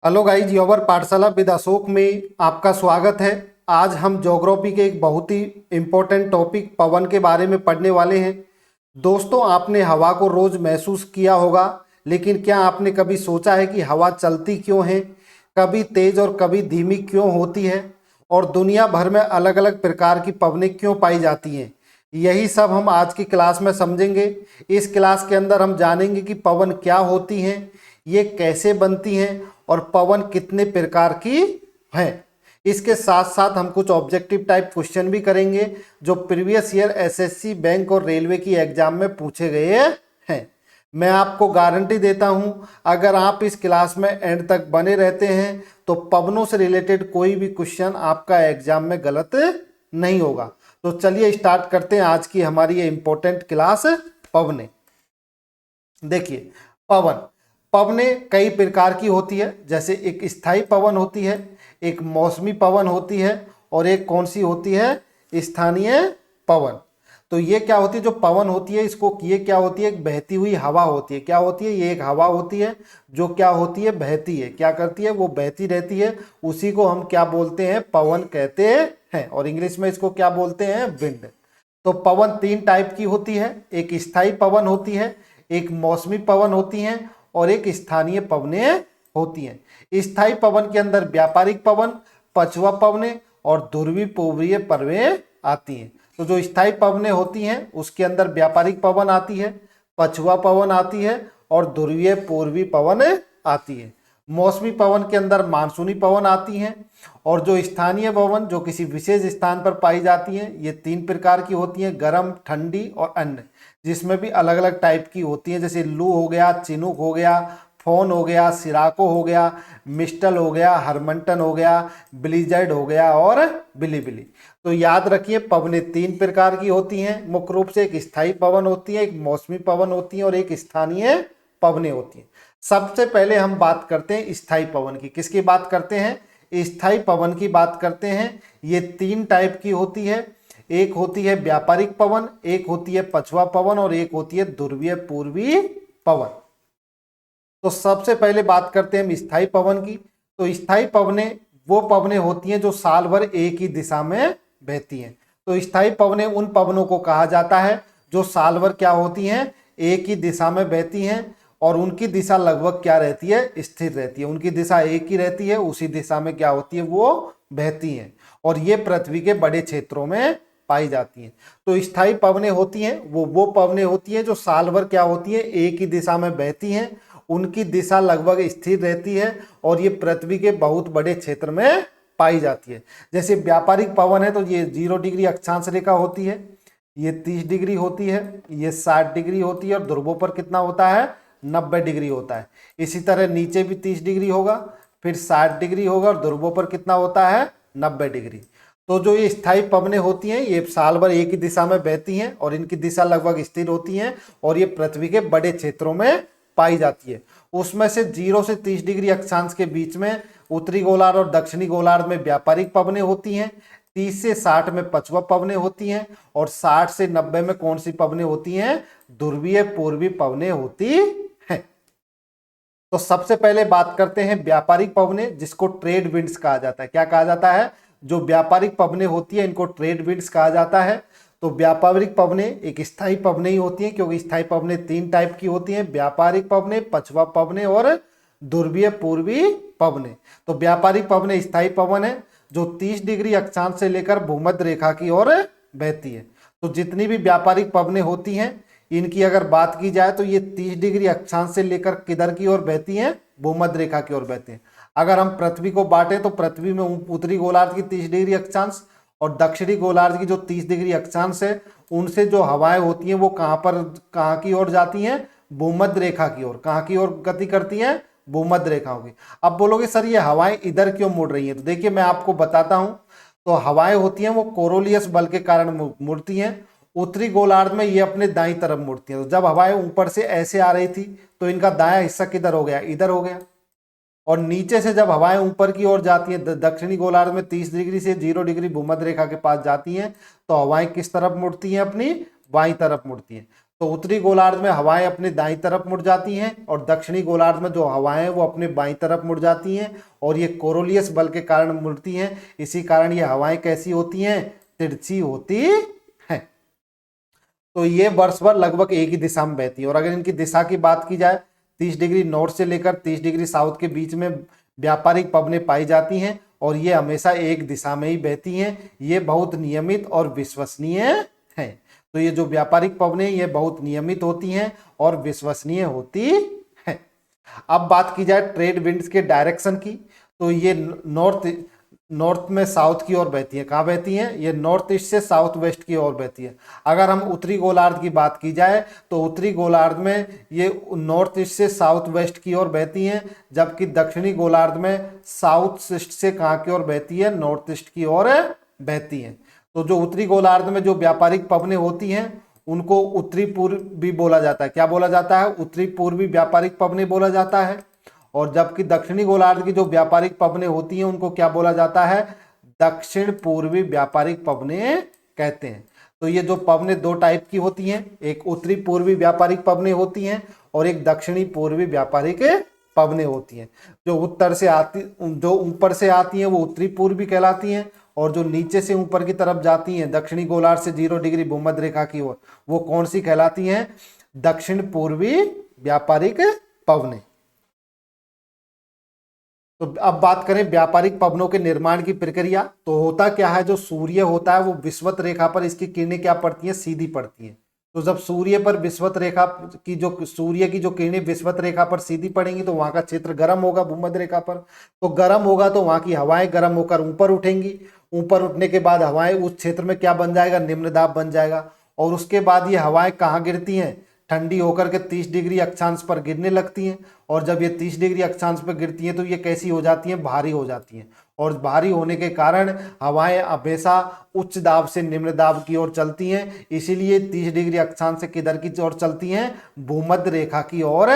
Hello guys, योवर पाठशाला with Ashok में आपका स्वागत है। आज हम ज्योग्राफी के एक बहुत ही इम्पोर्टेंट टॉपिक पवन के बारे में पढ़ने वाले हैं। दोस्तों, आपने हवा को रोज महसूस किया होगा, लेकिन क्या आपने कभी सोचा है कि हवा चलती क्यों है, कभी तेज और कभी धीमी क्यों होती है, और दुनिया भर में अलग अलग प्रकार की पवनें क्यों पाई जाती हैं? यही सब हम आज की क्लास में समझेंगे। इस क्लास के अंदर हम जानेंगे कि पवन क्या होती हैं, ये कैसे बनती हैं और पवन कितने प्रकार की हैं। इसके साथ साथ हम कुछ ऑब्जेक्टिव टाइप क्वेश्चन भी करेंगे जो प्रीवियस ईयर एसएससी, बैंक और रेलवे की एग्जाम में पूछे गए हैं। मैं आपको गारंटी देता हूं, अगर आप इस क्लास में एंड तक बने रहते हैं तो पवनों से रिलेटेड कोई भी क्वेश्चन आपका एग्जाम में गलत नहीं होगा। तो चलिए स्टार्ट करते हैं आज की हमारी ये इंपॉर्टेंट क्लास पवने। देखिए, पवनें कई प्रकार की होती है। जैसे एक स्थायी पवन होती है, एक मौसमी पवन होती है, और एक कौन सी होती है, स्थानीय पवन। तो ये क्या होती है, जो पवन होती है इसको, ये क्या होती है, एक बहती हुई हवा होती है। क्या होती है, ये एक हवा होती है जो क्या होती है, बहती है। क्या करती है, वो बहती रहती है। उसी को हम क्या बोलते हैं, पवन कहते हैं, और इंग्लिश में इसको क्या बोलते हैं, विंड। तो पवन तीन टाइप की होती है, एक स्थायी पवन होती है, एक मौसमी पवन होती है, और एक स्थानीय पवनें होती हैं। स्थायी पवन के अंदर व्यापारिक पवन, पछुआ पवनें और ध्रुवीय पूर्वीय पवनें आती हैं। तो जो स्थायी पवनें होती हैं उसके अंदर व्यापारिक पवन आती है, पछुआ पवन आती है और ध्रुवीय पूर्वी पवन आती है। मौसमी पवन के अंदर मानसूनी पवन आती हैं, और जो स्थानीय पवन जो किसी विशेष स्थान पर पाई जाती हैं, ये तीन प्रकार की होती हैं, गर्म, ठंडी और अन्य, जिसमें भी अलग अलग टाइप की होती हैं। जैसे लू हो गया, चिनूक हो गया, फोन हो गया, सिराको हो गया, मिस्टल हो गया, हरमंटन हो गया, ब्लिजर्ड हो गया और बिलीबिली। तो याद रखिए, पवनें तीन प्रकार की होती हैं मुख्य रूप से। एक स्थायी पवन होती है, एक मौसमी पवन होती है और एक स्थानीय पवनें होती हैं। सबसे पहले हम बात करते हैं स्थायी पवन की। किसकी बात करते हैं, स्थायी पवन की बात करते हैं। ये तीन टाइप की होती है, एक होती है व्यापारिक पवन, एक होती है पछुआ पवन और एक होती है ध्रुवीय पूर्वी पवन। तो सबसे पहले बात करते हैं हम स्थायी पवन की। तो स्थायी पवनें वो पवनें होती हैं जो साल भर एक ही दिशा में बहती हैं। तो स्थायी पवनें उन पवनों को कहा जाता है जो साल भर क्या होती हैं, एक ही दिशा में बहती हैं, और उनकी दिशा लगभग क्या रहती है, स्थिर रहती है। उनकी दिशा एक ही रहती है, उसी दिशा में क्या होती है, वो बहती हैं, और ये पृथ्वी के बड़े क्षेत्रों में पाई जाती हैं। तो स्थायी पवनें होती हैं वो पवनें होती हैं जो साल भर क्या होती है, एक ही दिशा में बहती हैं, उनकी दिशा लगभग स्थिर रहती है, और ये पृथ्वी के बहुत बड़े क्षेत्र में पाई जाती है। जैसे व्यापारिक पवन है तो ये 0 डिग्री अक्षांश रेखा होती है, ये 30 डिग्री होती है, ये 60 डिग्री होती है, और ध्रुवों पर कितना होता है, 90 डिग्री होता है। इसी तरह नीचे भी 30 डिग्री होगा, फिर 60 डिग्री होगा, और ध्रुवों पर कितना होता है, 90 डिग्री। तो जो ये स्थायी पवनें होती हैं ये साल भर एक ही दिशा में बहती हैं, और इनकी दिशा लगभग स्थिर होती हैं, और ये पृथ्वी के बड़े क्षेत्रों में पाई जाती है। उसमें से 0 से 30 डिग्री अक्षांश के बीच में उत्तरी गोलार्ध और दक्षिणी गोलार्ध में व्यापारिक पवनें होती हैं, 30 से 60 में पछुआ पवनें होती हैं, और 60 से 90 में कौन सी पवनें होती हैं, ध्रुवीय पूर्वी पवनें होती हैं। तो सबसे पहले बात करते हैं व्यापारिक पवनें, जिसको ट्रेड विंड्स कहा जाता है। क्या कहा जाता है, जो व्यापारिक पवनें होती है इनको ट्रेड विंड्स कहा जाता है। तो व्यापारिक पवनें एक स्थायी पवनें ही होती हैं, क्योंकि स्थायी पवनें तीन टाइप की होती हैं, व्यापारिक पवनें, पछुआ पवनें और ध्रुवीय पूर्वी पवनें। तो व्यापारिक पवनें स्थायी पवन है जो 30 डिग्री अक्षांश से लेकर भूमध्य रेखा की ओर बहती है। तो जितनी भी व्यापारिक पवनें होती हैं इनकी अगर बात की जाए तो ये 30 डिग्री अक्षांश से लेकर किधर की ओर बहती हैं, भूमध्य रेखा की ओर बहती हैं। अगर हम पृथ्वी को बांटे तो पृथ्वी में उत्तरी गोलार्ध की 30 डिग्री अक्षांश और दक्षिणी गोलार्ध की जो 30 डिग्री अक्षांश है, उनसे जो हवाएं होती हैं वो कहाँ की ओर जाती हैं, भूमध्य रेखा की ओर। कहाँ की ओर गति करती हैं, भूमध्य रेखा होगी। अब बोलोगे सर ये हवाएं इधर क्यों मुड़ रही हैं, तो देखिए मैं आपको बताता हूं। तो हवाएं होती हैं वो कोरोलियस बल के कारण मुड़ती हैं। उत्तरी गोलार्ध में ये अपने दाईं तरफ मुड़ती हैं। तो जब हवाएं ऊपर से ऐसे आ रही थी तो इनका दायां हिस्सा किधर हो गया, इधर हो गया। और नीचे से जब हवाएं ऊपर की ओर जाती हैं, दक्षिणी गोलार्ध में 30 डिग्री से 0 डिग्री भूमध्य रेखा के पास जाती हैं, तो हवाएं किस तरफ मुड़ती हैं, अपनी बाईं तरफ मुड़ती हैं। तो उत्तरी गोलार्ध में हवाएं अपने दाईं तरफ मुड़ जाती हैं और दक्षिणी गोलार्ध में जो हवाएं हैं वो अपने बाईं तरफ मुड़ जाती हैं, और ये कोरोलियस बल के कारण मुड़ती हैं। इसी कारण ये हवाएं कैसी होती हैं, तिरछी होती हैं। तो ये वर्ष भर लगभग एक ही दिशा में बहती है। और अगर इनकी दिशा की बात की जाए, 30 डिग्री नॉर्थ से लेकर 30 डिग्री साउथ के बीच में व्यापारिक पवनें पाई जाती हैं, और ये हमेशा एक दिशा में ही बहती हैं। ये बहुत नियमित और विश्वसनीय हैं। तो ये जो व्यापारिक पवनें ये बहुत नियमित होती हैं और विश्वसनीय होती हैं। अब बात की जाए ट्रेड विंड्स के डायरेक्शन की, तो ये नॉर्थ में साउथ की ओर बहती है। कहाँ बहती हैं, ये नॉर्थ ईस्ट से साउथ वेस्ट की ओर बहती है। अगर हम उत्तरी गोलार्ध की बात की जाए तो उत्तरी गोलार्ध में ये नॉर्थ ईस्ट से साउथ वेस्ट की ओर बहती हैं, जबकि दक्षिणी गोलार्ध में साउथ ईस्ट से कहाँ की ओर बहती है, नॉर्थ ईस्ट की ओर बहती हैं। तो जो उत्तरी गोलार्ध में जो व्यापारिक पवनें होती हैं उनको उत्तरी पूर्व भी बोला जाता है। क्या बोला जाता है, उत्तरी पूर्वी व्यापारिक पवनें बोला जाता है। और जबकि दक्षिणी गोलार्ध की जो व्यापारिक पवनें होती हैं उनको क्या बोला जाता है, दक्षिण पूर्वी व्यापारिक पवनें कहते हैं। तो ये जो पवनें दो टाइप की होती हैं, एक उत्तरी पूर्वी व्यापारिक पवनें होती हैं और एक दक्षिणी पूर्वी व्यापारिक पवनें होती हैं। जो ऊपर से आती हैं वो उत्तरी पूर्वी कहलाती हैं, और जो नीचे से ऊपर की तरफ जाती हैं दक्षिणी गोलार्ध से 0 डिग्री भूमध्य रेखा की ओर, वो कौन सी कहलाती हैं, दक्षिण पूर्वी व्यापारिक पवनें। तो अब बात करें व्यापारिक पवनों के निर्माण की प्रक्रिया। तो होता क्या है, जो सूर्य होता है वो विषुवत रेखा पर इसकी किरणें क्या पड़ती हैं, सीधी पड़ती हैं। तो जब सूर्य पर विषुवत रेखा की सूर्य की जो किरणें विषुवत रेखा पर सीधी पड़ेंगी तो वहां का क्षेत्र गर्म होगा भूमध्य रेखा पर। तो गर्म होगा तो वहां की हवाएं गर्म होकर ऊपर उठेंगी। ऊपर उठने के बाद हवाएं उस क्षेत्र में क्या बन जाएगा, निम्न दाब बन जाएगा। और उसके बाद ये हवाएं कहाँ गिरती हैं, ठंडी होकर के 30 डिग्री अक्षांश पर गिरने लगती हैं। और जब ये 30 डिग्री अक्षांश पर गिरती हैं तो ये कैसी हो जाती हैं, भारी हो जाती हैं। और भारी होने के कारण हवाएं हमेशा उच्च दाब से निम्न दाब की ओर चलती हैं। इसीलिए 30 डिग्री अक्षांश से किधर की ओर चलती हैं, भूमध्य रेखा की ओर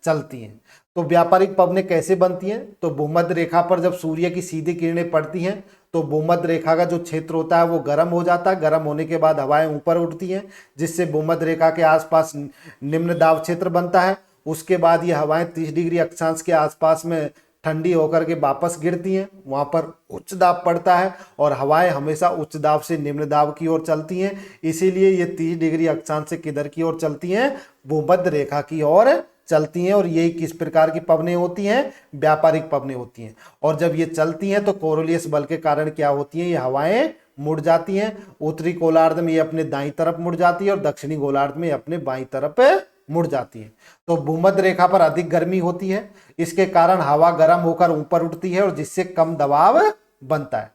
चलती हैं। तो व्यापारिक पवनें कैसे बनती हैं, तो भूमध्य रेखा पर जब सूर्य की सीधी किरणें पड़ती हैं तो भूमध्य रेखा का जो क्षेत्र होता है वो गर्म हो जाता है। गर्म होने के बाद हवाएं ऊपर उठती हैं, जिससे भूमध्य रेखा के आसपास निम्न दाब क्षेत्र बनता है। उसके बाद ये हवाएं 30 डिग्री अक्षांश के आसपास में ठंडी होकर के वापस गिरती हैं, वहां पर उच्च दाब पड़ता है और हवाएं हमेशा उच्च दाब से निम्न दाब की ओर चलती हैं। इसीलिए ये 30 डिग्री अक्षांश से किधर की ओर चलती हैं, भूमध्य रेखा की ओर चलती हैं। और यही किस प्रकार की पवनें होती हैं, व्यापारिक पवनें होती हैं। और जब ये चलती हैं तो कोरोलियस बल के कारण क्या होती हैं, ये हवाएं मुड़ जाती हैं। उत्तरी गोलार्ध में ये अपने दाईं तरफ मुड़ जाती है और दक्षिणी गोलार्ध में अपने बाईं तरफ मुड़ जाती है। तो भूमध्य रेखा पर अधिक गर्मी होती है, इसके कारण हवा गर्म होकर ऊपर उठती है और जिससे कम दबाव बनता है।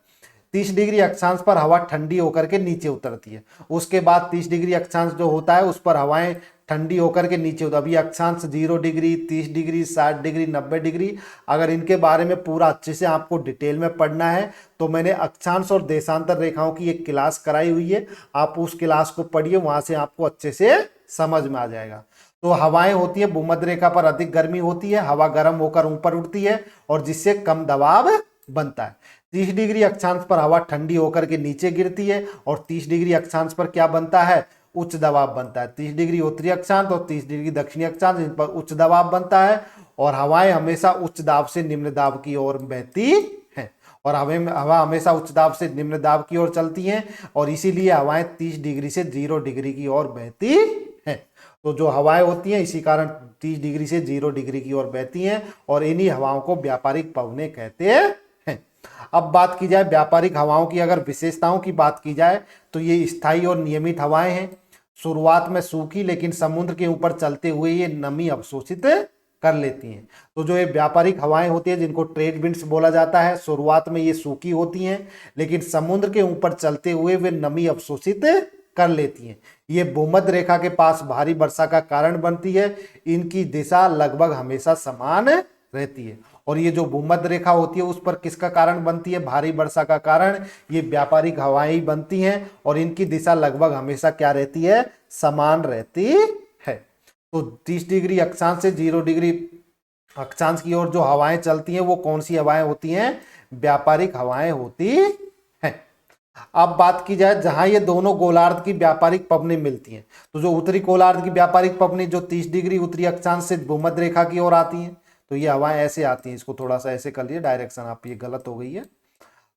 30 डिग्री अक्षांश पर हवा ठंडी होकर के नीचे उतरती है। उसके बाद 30 डिग्री अक्षांश जो होता है उस पर हवाएं ठंडी होकर के नीचे उतर, अभी अक्षांश 0 डिग्री, 30 डिग्री, 60 डिग्री, 90 डिग्री, अगर इनके बारे में पूरा अच्छे से आपको डिटेल में पढ़ना है तो मैंने अक्षांश और देशांतर रेखाओं की एक क्लास कराई हुई है, आप उस क्लास को पढ़िए, वहां से आपको अच्छे से समझ में आ जाएगा। तो हवाएं होती है भूमध्य रेखा पर अधिक गर्मी होती है, हवा गर्म होकर ऊपर उठती है और जिससे कम दबाव बनता है। 30 डिग्री अक्षांश पर हवा ठंडी होकर के नीचे गिरती है और 30 डिग्री अक्षांश पर क्या बनता है, उच्च दबाव बनता है। 30 डिग्री उत्तरी अक्षांश और 30 डिग्री दक्षिणी अक्षांश, इन पर उच्च दबाव बनता है और हवाएं हमेशा उच्च दाब से निम्न दाब की ओर बहती हैं। और हवा हमेशा उच्च दाब से निम्न दाब की ओर चलती हैं और इसीलिए हवाएं 30 डिग्री से 0 डिग्री की ओर बहती हैं। तो जो हवाएं होती हैं इसी कारण 30 डिग्री से 0 डिग्री की ओर बहती हैं और इन्हीं हवाओं को व्यापारिक पवनें कहते हैं। अब बात की जाए व्यापारिक हवाओं की, अगर विशेषताओं की बात की जाए तो ये स्थायी और नियमित हवाएं हैं। शुरुआत में सूखी लेकिन समुद्र के ऊपर चलते हुए ये नमी अवशोषित कर लेती हैं। तो जो ये व्यापारिक हवाएं होती हैं जिनको ट्रेड विंड्स बोला जाता है, शुरुआत में ये सूखी होती हैं लेकिन समुद्र के ऊपर चलते हुए वे नमी अवशोषित कर लेती हैं। ये भूमध्य रेखा के पास भारी वर्षा का कारण बनती है। इनकी दिशा लगभग हमेशा समान रहती है। और ये जो भूमध्य रेखा होती है उस पर किसका कारण बनती है, भारी वर्षा का कारण ये व्यापारिक हवाएं बनती हैं और इनकी दिशा लगभग हमेशा क्या रहती है, समान रहती है। तो 30 डिग्री अक्षांश से 0 डिग्री अक्षांश की ओर जो हवाएं चलती हैं वो कौन सी हवाएं होती हैं, व्यापारिक हवाएं होती हैं। अब बात की जाए जहां ये दोनों गोलार्ध की व्यापारिक पवनें मिलती हैं, तो जो उत्तरी गोलार्ध की व्यापारिक पवनें जो 30 डिग्री उत्तरी अक्षांश से भूमध्य रेखा की ओर आती हैं, तो ये हवाएं ऐसे आती हैं। इसको थोड़ा सा ऐसे कर लिए, डायरेक्शन आप ये गलत हो गई है।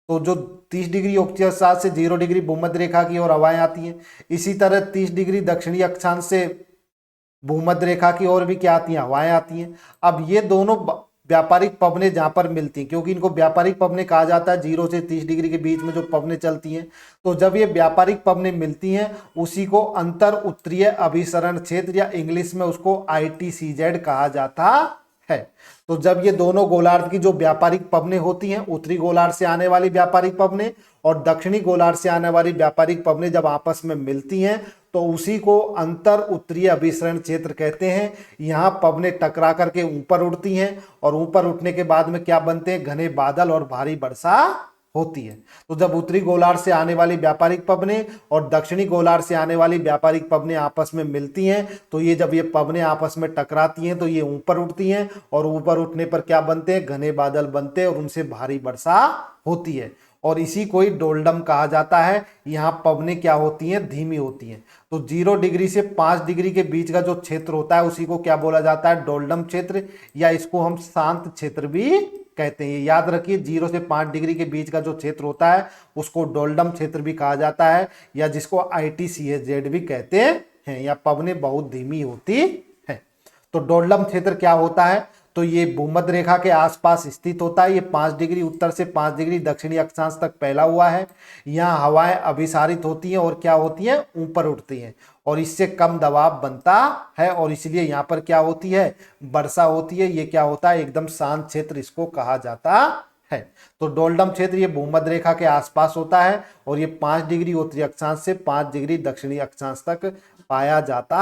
तो जो 30 डिग्री उत्तरी अक्षांश से 0 डिग्री भूमध्य रेखा की ओर हवाएं आती हैं, इसी तरह 30 डिग्री दक्षिणी अक्षांश से भूमध्य रेखा की ओर भी क्या आती हैं, हवाएं आती हैं। अब ये दोनों व्यापारिक पवनें जहां पर मिलती हैं, क्योंकि इनको व्यापारिक पवनें कहा जाता है, 0 से 30 डिग्री के बीच में जो पवनें चलती हैं, तो जब ये व्यापारिक पवनें मिलती हैं उसी को अंतर उत्तरीय अभिसरण क्षेत्र या इंग्लिश में उसको ITCZ कहा जाता है। तो जब ये दोनों गोलार्ध की जो व्यापारिक पवनें होती हैं, उत्तरी गोलार्ध से आने वाली व्यापारिक पवनें और दक्षिणी गोलार्ध से आने वाली व्यापारिक पवनें जब आपस में मिलती हैं, तो उसी को अंतर उत्तरीय अभिसरण क्षेत्र कहते हैं। यहाँ पवनें टकरा करके ऊपर उड़ती हैं और ऊपर उठने के बाद में क्या बनते हैं, घने बादल और भारी वर्षा होती है। तो जब उत्तरी गोलार्ध से आने वाली व्यापारिक पवनें और दक्षिणी गोलार्ध से आने वाली व्यापारिक पवनें आपस में मिलती हैं, तो ये जब ये पवनें आपस में टकराती हैं तो ये ऊपर उठती हैं और ऊपर उठने पर क्या बनते हैं, घने बादल बनते हैं और उनसे भारी वर्षा होती है और इसी को ही डोलडम कहा जाता है। यहाँ पवनें क्या होती हैं, धीमी होती हैं। तो 0 डिग्री से 5 डिग्री के बीच का जो क्षेत्र होता है उसी को क्या बोला जाता है, डोलडम क्षेत्र, या इसको हम शांत क्षेत्र भी कहते हैं। ये याद रखिए, 0 से 5 डिग्री के बीच का जो क्षेत्र होता है उसको डोलडम क्षेत्र भी कहा जाता है, या जिसको ITCZ भी कहते हैं। या पवनें बहुत धीमी होती है। तो डोलडम क्षेत्र क्या होता है, तो ये भूमध्य रेखा के आसपास स्थित होता है। ये 5 डिग्री उत्तर से 5 डिग्री दक्षिणी अक्षांश तक फैला हुआ है। यहाँ हवाएं अभिसारित होती हैं और क्या होती हैं, ऊपर उठती हैं और इससे कम दबाव बनता है और इसलिए यहाँ पर क्या होती है, वर्षा होती है। ये क्या होता है, एकदम शांत क्षेत्र इसको कहा जाता है। तो डोलडम क्षेत्र ये भूमध्य रेखा के आसपास होता है और ये 5 डिग्री उत्तरी अक्षांश से 5 डिग्री दक्षिणी अक्षांश तक पाया जाता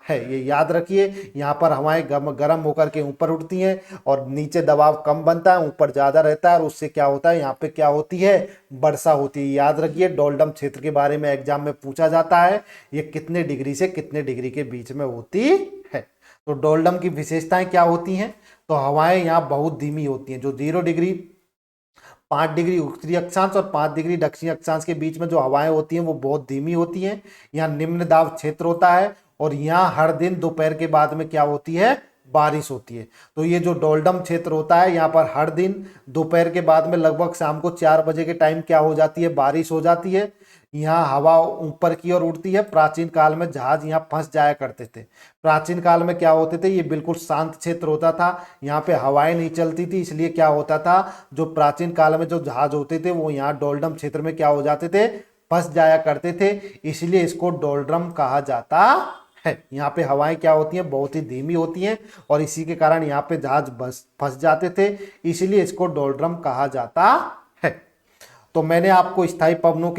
है। ये याद रखिए, यहाँ पर हवाएं गर्म होकर के ऊपर उठती हैं और नीचे दबाव कम बनता है, ऊपर ज्यादा रहता है और उससे क्या होता है, यहाँ पे क्या होती है, वर्षा होती है। याद रखिए, डोलडम क्षेत्र के बारे में एग्जाम में पूछा जाता है, ये कितने डिग्री से कितने डिग्री के बीच में होती है। तो डोलडम की विशेषताएं क्या होती हैं, तो हवाएं यहाँ बहुत धीमी होती हैं। जो 0 डिग्री 5 डिग्री उत्तरी अक्षांश और 5 डिग्री दक्षिणी अक्षांश के बीच में जो हवाएं होती हैं वो बहुत धीमी होती हैं। यहाँ निम्न दाब क्षेत्र होता है और यहाँ हर दिन दोपहर के बाद में क्या होती है, बारिश होती है। तो ये जो डोलडम क्षेत्र होता है, यहाँ पर हर दिन दोपहर के बाद में लगभग शाम को 4 बजे के टाइम क्या हो जाती है, बारिश हो जाती है। यहाँ हवा ऊपर की ओर उड़ती है। प्राचीन काल में जहाज यहाँ फंस जाया करते थे। प्राचीन काल में क्या होते थे, ये बिल्कुल शांत क्षेत्र होता था, यहाँ पे हवाएं नहीं चलती थी, इसलिए क्या होता था, जो प्राचीन काल में जो जहाज होते थे वो यहाँ डोलडम क्षेत्र में क्या हो जाते थे, फंस जाया करते थे, इसलिए इसको डोलड्रम कहा जाता है। यहाँ पे हवाएं क्या होती हैं, बहुत ही धीमी होती हैं और इसी के कारण यहाँ पे जहाज बस फंस जाते थे, इसलिए इसको डोलड्रम कहा जाता है। तो मैंने आपको स्थायी पवनों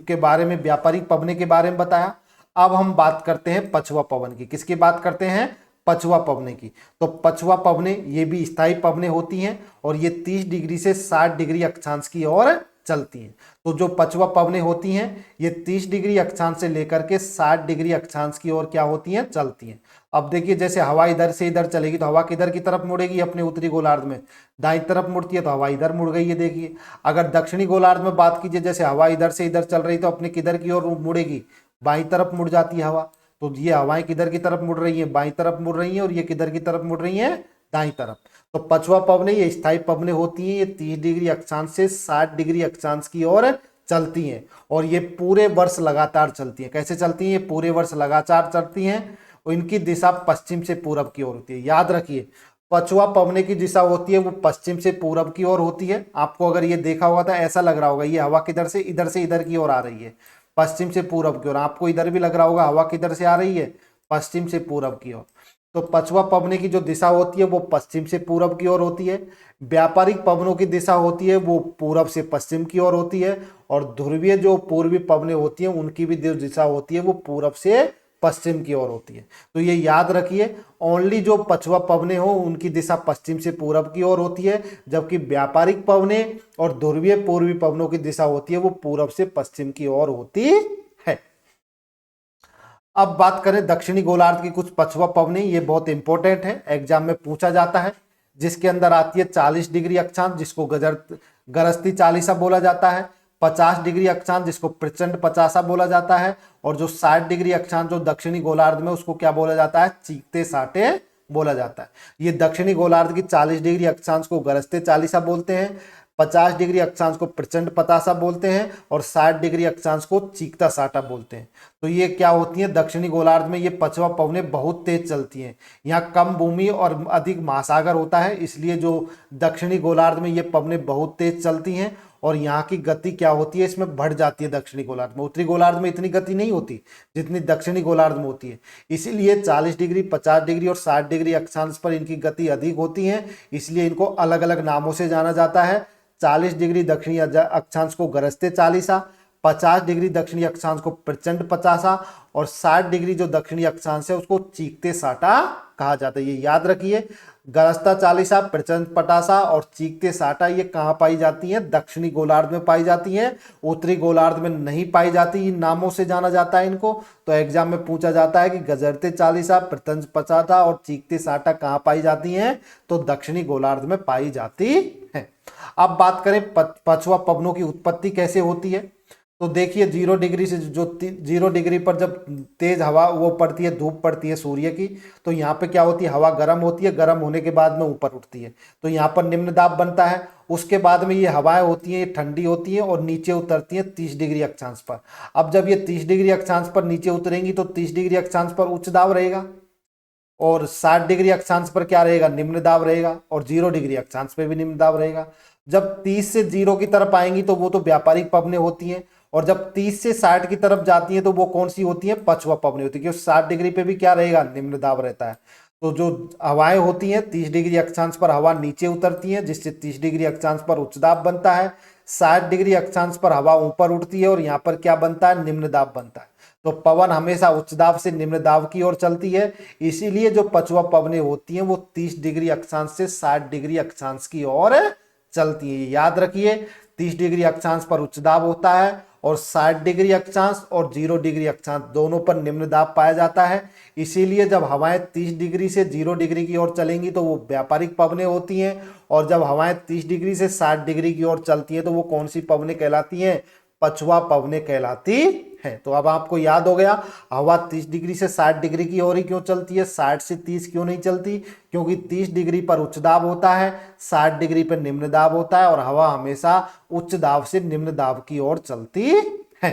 के बारे में, व्यापारिक पवने के बारे में बताया। अब हम बात करते हैं पछुआ पवन की। किसकी बात करते हैं, पछुआ पवने की। तो पछुआ पवने ये भी स्थायी पवने होती हैं और ये 30 डिग्री से 60 डिग्री अक्षांश की ओर चलती हैं। तो जो पछुआ पवने होती हैं ये 30 डिग्री अक्षांश से लेकर के 60 डिग्री अक्षांश की ओर क्या होती हैं, चलती हैं। अब देखिए, जैसे हवा इधर से इधर चलेगी तो हवा किधर की तरफ मुड़ेगी, अपने उत्तरी गोलार्ध में दाईं तरफ मुड़ती है, तो हवा इधर मुड़ गई है। देखिए, अगर दक्षिणी गोलार्ध में बात कीजिए, जैसे हवा इधर से इधर चल रही तो अपने किधर की ओर मुड़ेगी, बाईं तरफ मुड़ जाती है हवा। तो ये हवाएं किधर की तरफ मुड़ रही है, बाईं तरफ मुड़ रही है और ये किधर की तरफ मुड़ रही है, दाईं तरफ। तो पछुआ पवने ये स्थायी पवने होती हैं। ये 30 डिग्री अक्षांश से 60 डिग्री अक्षांश की ओर चलती हैं और ये पूरे वर्ष लगातार चलती हैं। कैसे चलती हैं, ये पूरे वर्ष लगातार चलती हैं और इनकी दिशा पश्चिम से पूरब की ओर होती है। याद रखिए, पछुआ पवने की दिशा होती है वो पश्चिम से पूरब की ओर होती है। आपको अगर ये देखा होगा तो ऐसा लग रहा होगा ये हवा किधर से इधर की ओर आ रही है, पश्चिम से पूरब की ओर। आपको इधर भी लग रहा होगा हवा किधर से आ रही है, पश्चिम से पूरब की ओर। तो पछुआ पवने की जो दिशा होती है वो पश्चिम से पूरब की ओर होती है। व्यापारिक पवनों की दिशा होती है वो पूरब से पश्चिम की ओर होती है और ध्रुवीय जो पूर्वी पवनें होती हैं उनकी भी जो दिशा होती है वो पूरब से पश्चिम की ओर होती है। तो ये याद रखिए, ओनली जो पछुआ पवनें हो उनकी दिशा पश्चिम से पूरब की ओर होती है, जबकि व्यापारिक पवनें और ध्रुवीय पूर्वी पवनों की दिशा होती है वो पूरब से पश्चिम की ओर होती है। अब बात करें दक्षिणी गोलार्ध की कुछ पछुआ पवनें, ये बहुत इंपॉर्टेंट है, एग्जाम में पूछा जाता है, जिसके अंदर आती है 40 डिग्री अक्षांश, जिसको गरस्ती चालीसा बोला जाता है। 50 डिग्री अक्षांश जिसको प्रचंड पचासा बोला जाता है, और जो 60 डिग्री अक्षांश जो दक्षिणी गोलार्ध में, उसको क्या बोला जाता है, चीकते साटे बोला जाता है। ये दक्षिणी गोलार्ध की 40 डिग्री अक्षांश को गरजते चालीसा बोलते हैं, 50 डिग्री अक्षांश को प्रचंड पतासा बोलते हैं, और 60 डिग्री अक्षांश को चीकता साटा बोलते हैं। तो ये क्या होती है, दक्षिणी गोलार्ध में ये पछुआ पवनें बहुत तेज चलती हैं। यहाँ कम भूमि और अधिक महासागर होता है, इसलिए जो दक्षिणी गोलार्ध में ये पवनें बहुत तेज चलती हैं, और यहाँ की गति क्या होती है, इसमें बढ़ जाती है दक्षिणी गोलार्ध में। उत्तरी गोलार्ध में इतनी गति नहीं होती जितनी दक्षिणी गोलार्ध में होती है, इसीलिए 40 डिग्री, 50 डिग्री और 60 डिग्री अक्षांश पर इनकी गति अधिक होती है, इसलिए इनको अलग अलग नामों से जाना जाता है। 40 डिग्री दक्षिणी अक्षांश को गरजते चालीसा, 50 डिग्री दक्षिणी अक्षांश को प्रचंड पचासा, और 60 डिग्री जो दक्षिणी अक्षांश है उसको चीकते साटा कहा जाता है। ये याद रखिए, गरजता चालीसा, प्रचंड पटासा और चीकते साटा ये कहाँ पाई जाती हैं, दक्षिणी गोलार्ध में पाई जाती हैं, उत्तरी गोलार्ध में नहीं पाई जाती। इन नामों से जाना जाता है इनको। तो एग्जाम में पूछा जाता है कि गरजते चालीसा, प्रचंड पचासा और चीकते साटा कहाँ पाई जाती हैं, तो दक्षिणी गोलार्ध में पाई जाती है। अब बात करें पछुआ पवनों की उत्पत्ति कैसे होती है। तो देखिए 0 डिग्री से जो 0 डिग्री पर जब तेज हवा वो पड़ती है, धूप पड़ती है सूर्य की, तो यहाँ पे क्या होती है, हवा गर्म होती है, गर्म होने के बाद में ऊपर उठती है, तो यहाँ पर निम्न दाब बनता है। उसके बाद में ये हवाएं होती हैं, ये ठंडी होती हैं और नीचे उतरती हैं 30 डिग्री अक्षांश पर। अब जब ये 30 डिग्री अक्षांश पर नीचे उतरेंगी तो 30 डिग्री अक्षांश पर उच्च दाब रहेगा, और 60 डिग्री अक्षांश पर क्या रहेगा, निम्न दाब रहेगा, और 0 डिग्री अक्षांश पर भी निम्न दाब रहेगा। जब 30 से 0 की तरफ आएंगी तो वो तो व्यापारिक पवनें होती हैं, और जब 30 से 60 की तरफ जाती हैं तो वो कौन सी होती हैं, पछुआ पवनें होती है, क्योंकि 60 डिग्री पे भी क्या रहेगा, निम्न दाब रहता है। तो जो हवाएं होती हैं 30 डिग्री अक्षांश पर हवा नीचे उतरती है, जिससे 30 डिग्री अक्षांश पर उच्च दाब बनता है। 60 डिग्री अक्षांश पर हवा ऊपर उठती है और यहाँ पर क्या बनता है, निम्न दाब बनता है। तो पवन हमेशा उच्च दाब से निम्न दाब की ओर चलती है, इसीलिए जो पछुआ पवनें होती हैं वो 30 डिग्री अक्षांश से 60 डिग्री अक्षांश की ओर चलती है। याद रखिए, 30 डिग्री अक्षांश पर उच्च दाब होता है, और 60 डिग्री अक्षांश और 0 डिग्री अक्षांश दोनों पर निम्न दाब पाया जाता है। इसीलिए जब हवाएं 30 डिग्री से 0 डिग्री की ओर चलेंगी तो वो व्यापारिक पवनें होती हैं, और जब हवाएं 30 डिग्री से 60 डिग्री की ओर चलती हैं तो वो कौन सी पवनें कहलाती हैं, पछुआ पवनें कहलाती है। तो अब आपको याद हो गया, हवा 30 डिग्री से 60 डिग्री की ओर ही क्यों चलती है, 60 से 30 क्यों नहीं चलती, क्योंकि 30 डिग्री पर उच्च दाब होता है, 60 डिग्री पर निम्न दाब होता है, और हवा हमेशा उच्च दाब से निम्न दाब की ओर चलती है।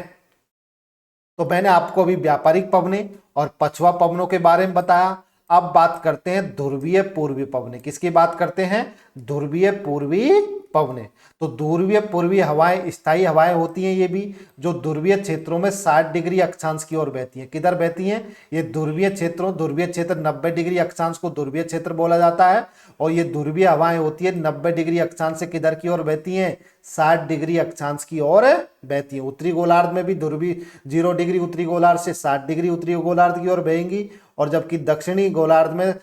तो मैंने आपको अभी व्यापारिक पवनें और पछुआ पवनों के बारे में बताया। अब बात करते हैं ध्रुवीय पूर्वी पवनें। किसकी बात करते हैं, ध्रुवीय पूर्वी पवनें। तो ध्रुवीय पूर्वी हवाएं स्थायी हवाएं होती हैं, ये भी जो ध्रुवीय क्षेत्रों में 60 डिग्री अक्षांश की ओर बहती हैं। किधर बहती हैं, ये ध्रुवीय क्षेत्रों, ध्रुवीय क्षेत्र 90 डिग्री अक्षांश को ध्रुवीय क्षेत्र बोला जाता है, और ये ध्रुवीय हवाएं होती है 90 डिग्री अक्षांश से किधर की ओर बहती हैं, 60 डिग्री अक्षांश की ओर बहती हैं। उत्तरी गोलार्ध में भी ध्रुवीय 0 डिग्री उत्तरी गोलार्ध से 60 डिग्री उत्तरी गोलार्ध की ओर बहेंगी, और जबकि दक्षिणी गोलार्ध में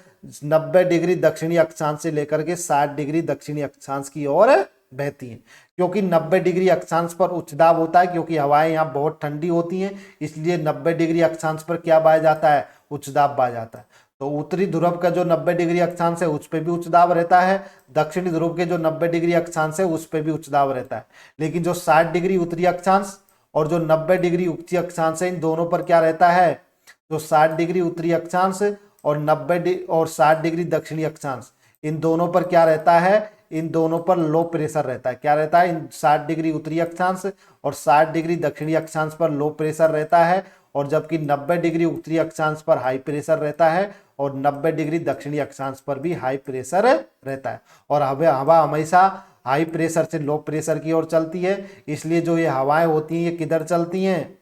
90 डिग्री दक्षिणी अक्षांश से लेकर के 60 डिग्री दक्षिणी अक्षांश की ओर बहती हैं। क्योंकि 90 डिग्री अक्षांश पर उच्च दाब होता है, क्योंकि हवाएं यहाँ बहुत ठंडी होती हैं, इसलिए 90 डिग्री अक्षांश पर क्या पाया जाता है, उच्च दाब पाया जाता है। तो उत्तरी ध्रुव का जो 90 डिग्री अक्षांश है उस पर भी उच्च दाब रहता है, दक्षिणी ध्रुव के जो 90 डिग्री अक्षांश है उस पर भी उच्च दाब रहता है। लेकिन जो 60 डिग्री उत्तरी अक्षांश और जो 90 डिग्री उत्तरी अक्षांश है, इन दोनों पर क्या रहता है, जो 60 डिग्री उत्तरी अक्षांश और 60 डिग्री दक्षिणी अक्षांश, इन दोनों पर क्या रहता है, इन दोनों पर लो प्रेशर रहता है। क्या रहता है, इन 60 डिग्री उत्तरी अक्षांश और 60 डिग्री दक्षिणी अक्षांश पर लो प्रेशर रहता है, और जबकि 90 डिग्री उत्तरी अक्षांश पर हाई प्रेशर रहता है, और 90 डिग्री दक्षिणी अक्षांश पर भी हाई प्रेशर रहता है। और हवा हमेशा हाई प्रेशर से लो प्रेशर की ओर चलती है, इसलिए जो ये हवाएं होती हैं ये किधर चलती हैं,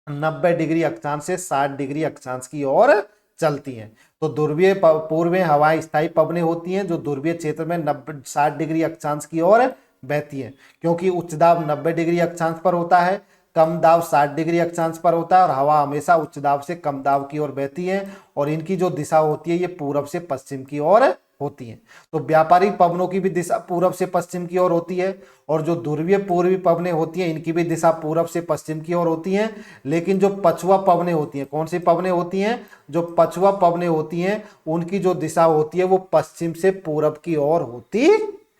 90 डिग्री अक्षांश से 60 डिग्री अक्षांश की ओर चलती हैं। तो ध्रुवीय पूर्वी हवाएं स्थायी पवनें होती हैं, जो ध्रुवीय क्षेत्र में 60 डिग्री अक्षांश की ओर बहती हैं, क्योंकि उच्च दाब 90 डिग्री अक्षांश पर होता है, कम दाब 60 डिग्री अक्षांश पर होता है, और हवा हमेशा उच्च दाब से कम दाब की ओर बहती है, और इनकी जो दिशा होती है ये पूरब से पश्चिम की ओर होती है। तो व्यापारिक पवनों की भी दिशा पूरब से पश्चिम की ओर होती है, और जो ध्रुवीय पूर्वी पवनें होती हैं इनकी भी दिशा पूरब से पश्चिम की ओर होती हैं। लेकिन जो पछुआ पवनें होती हैं, कौन सी पवनें होती हैं, जो पछुआ पवनें होती हैं उनकी जो दिशा होती है वो पश्चिम से पूरब की ओर होती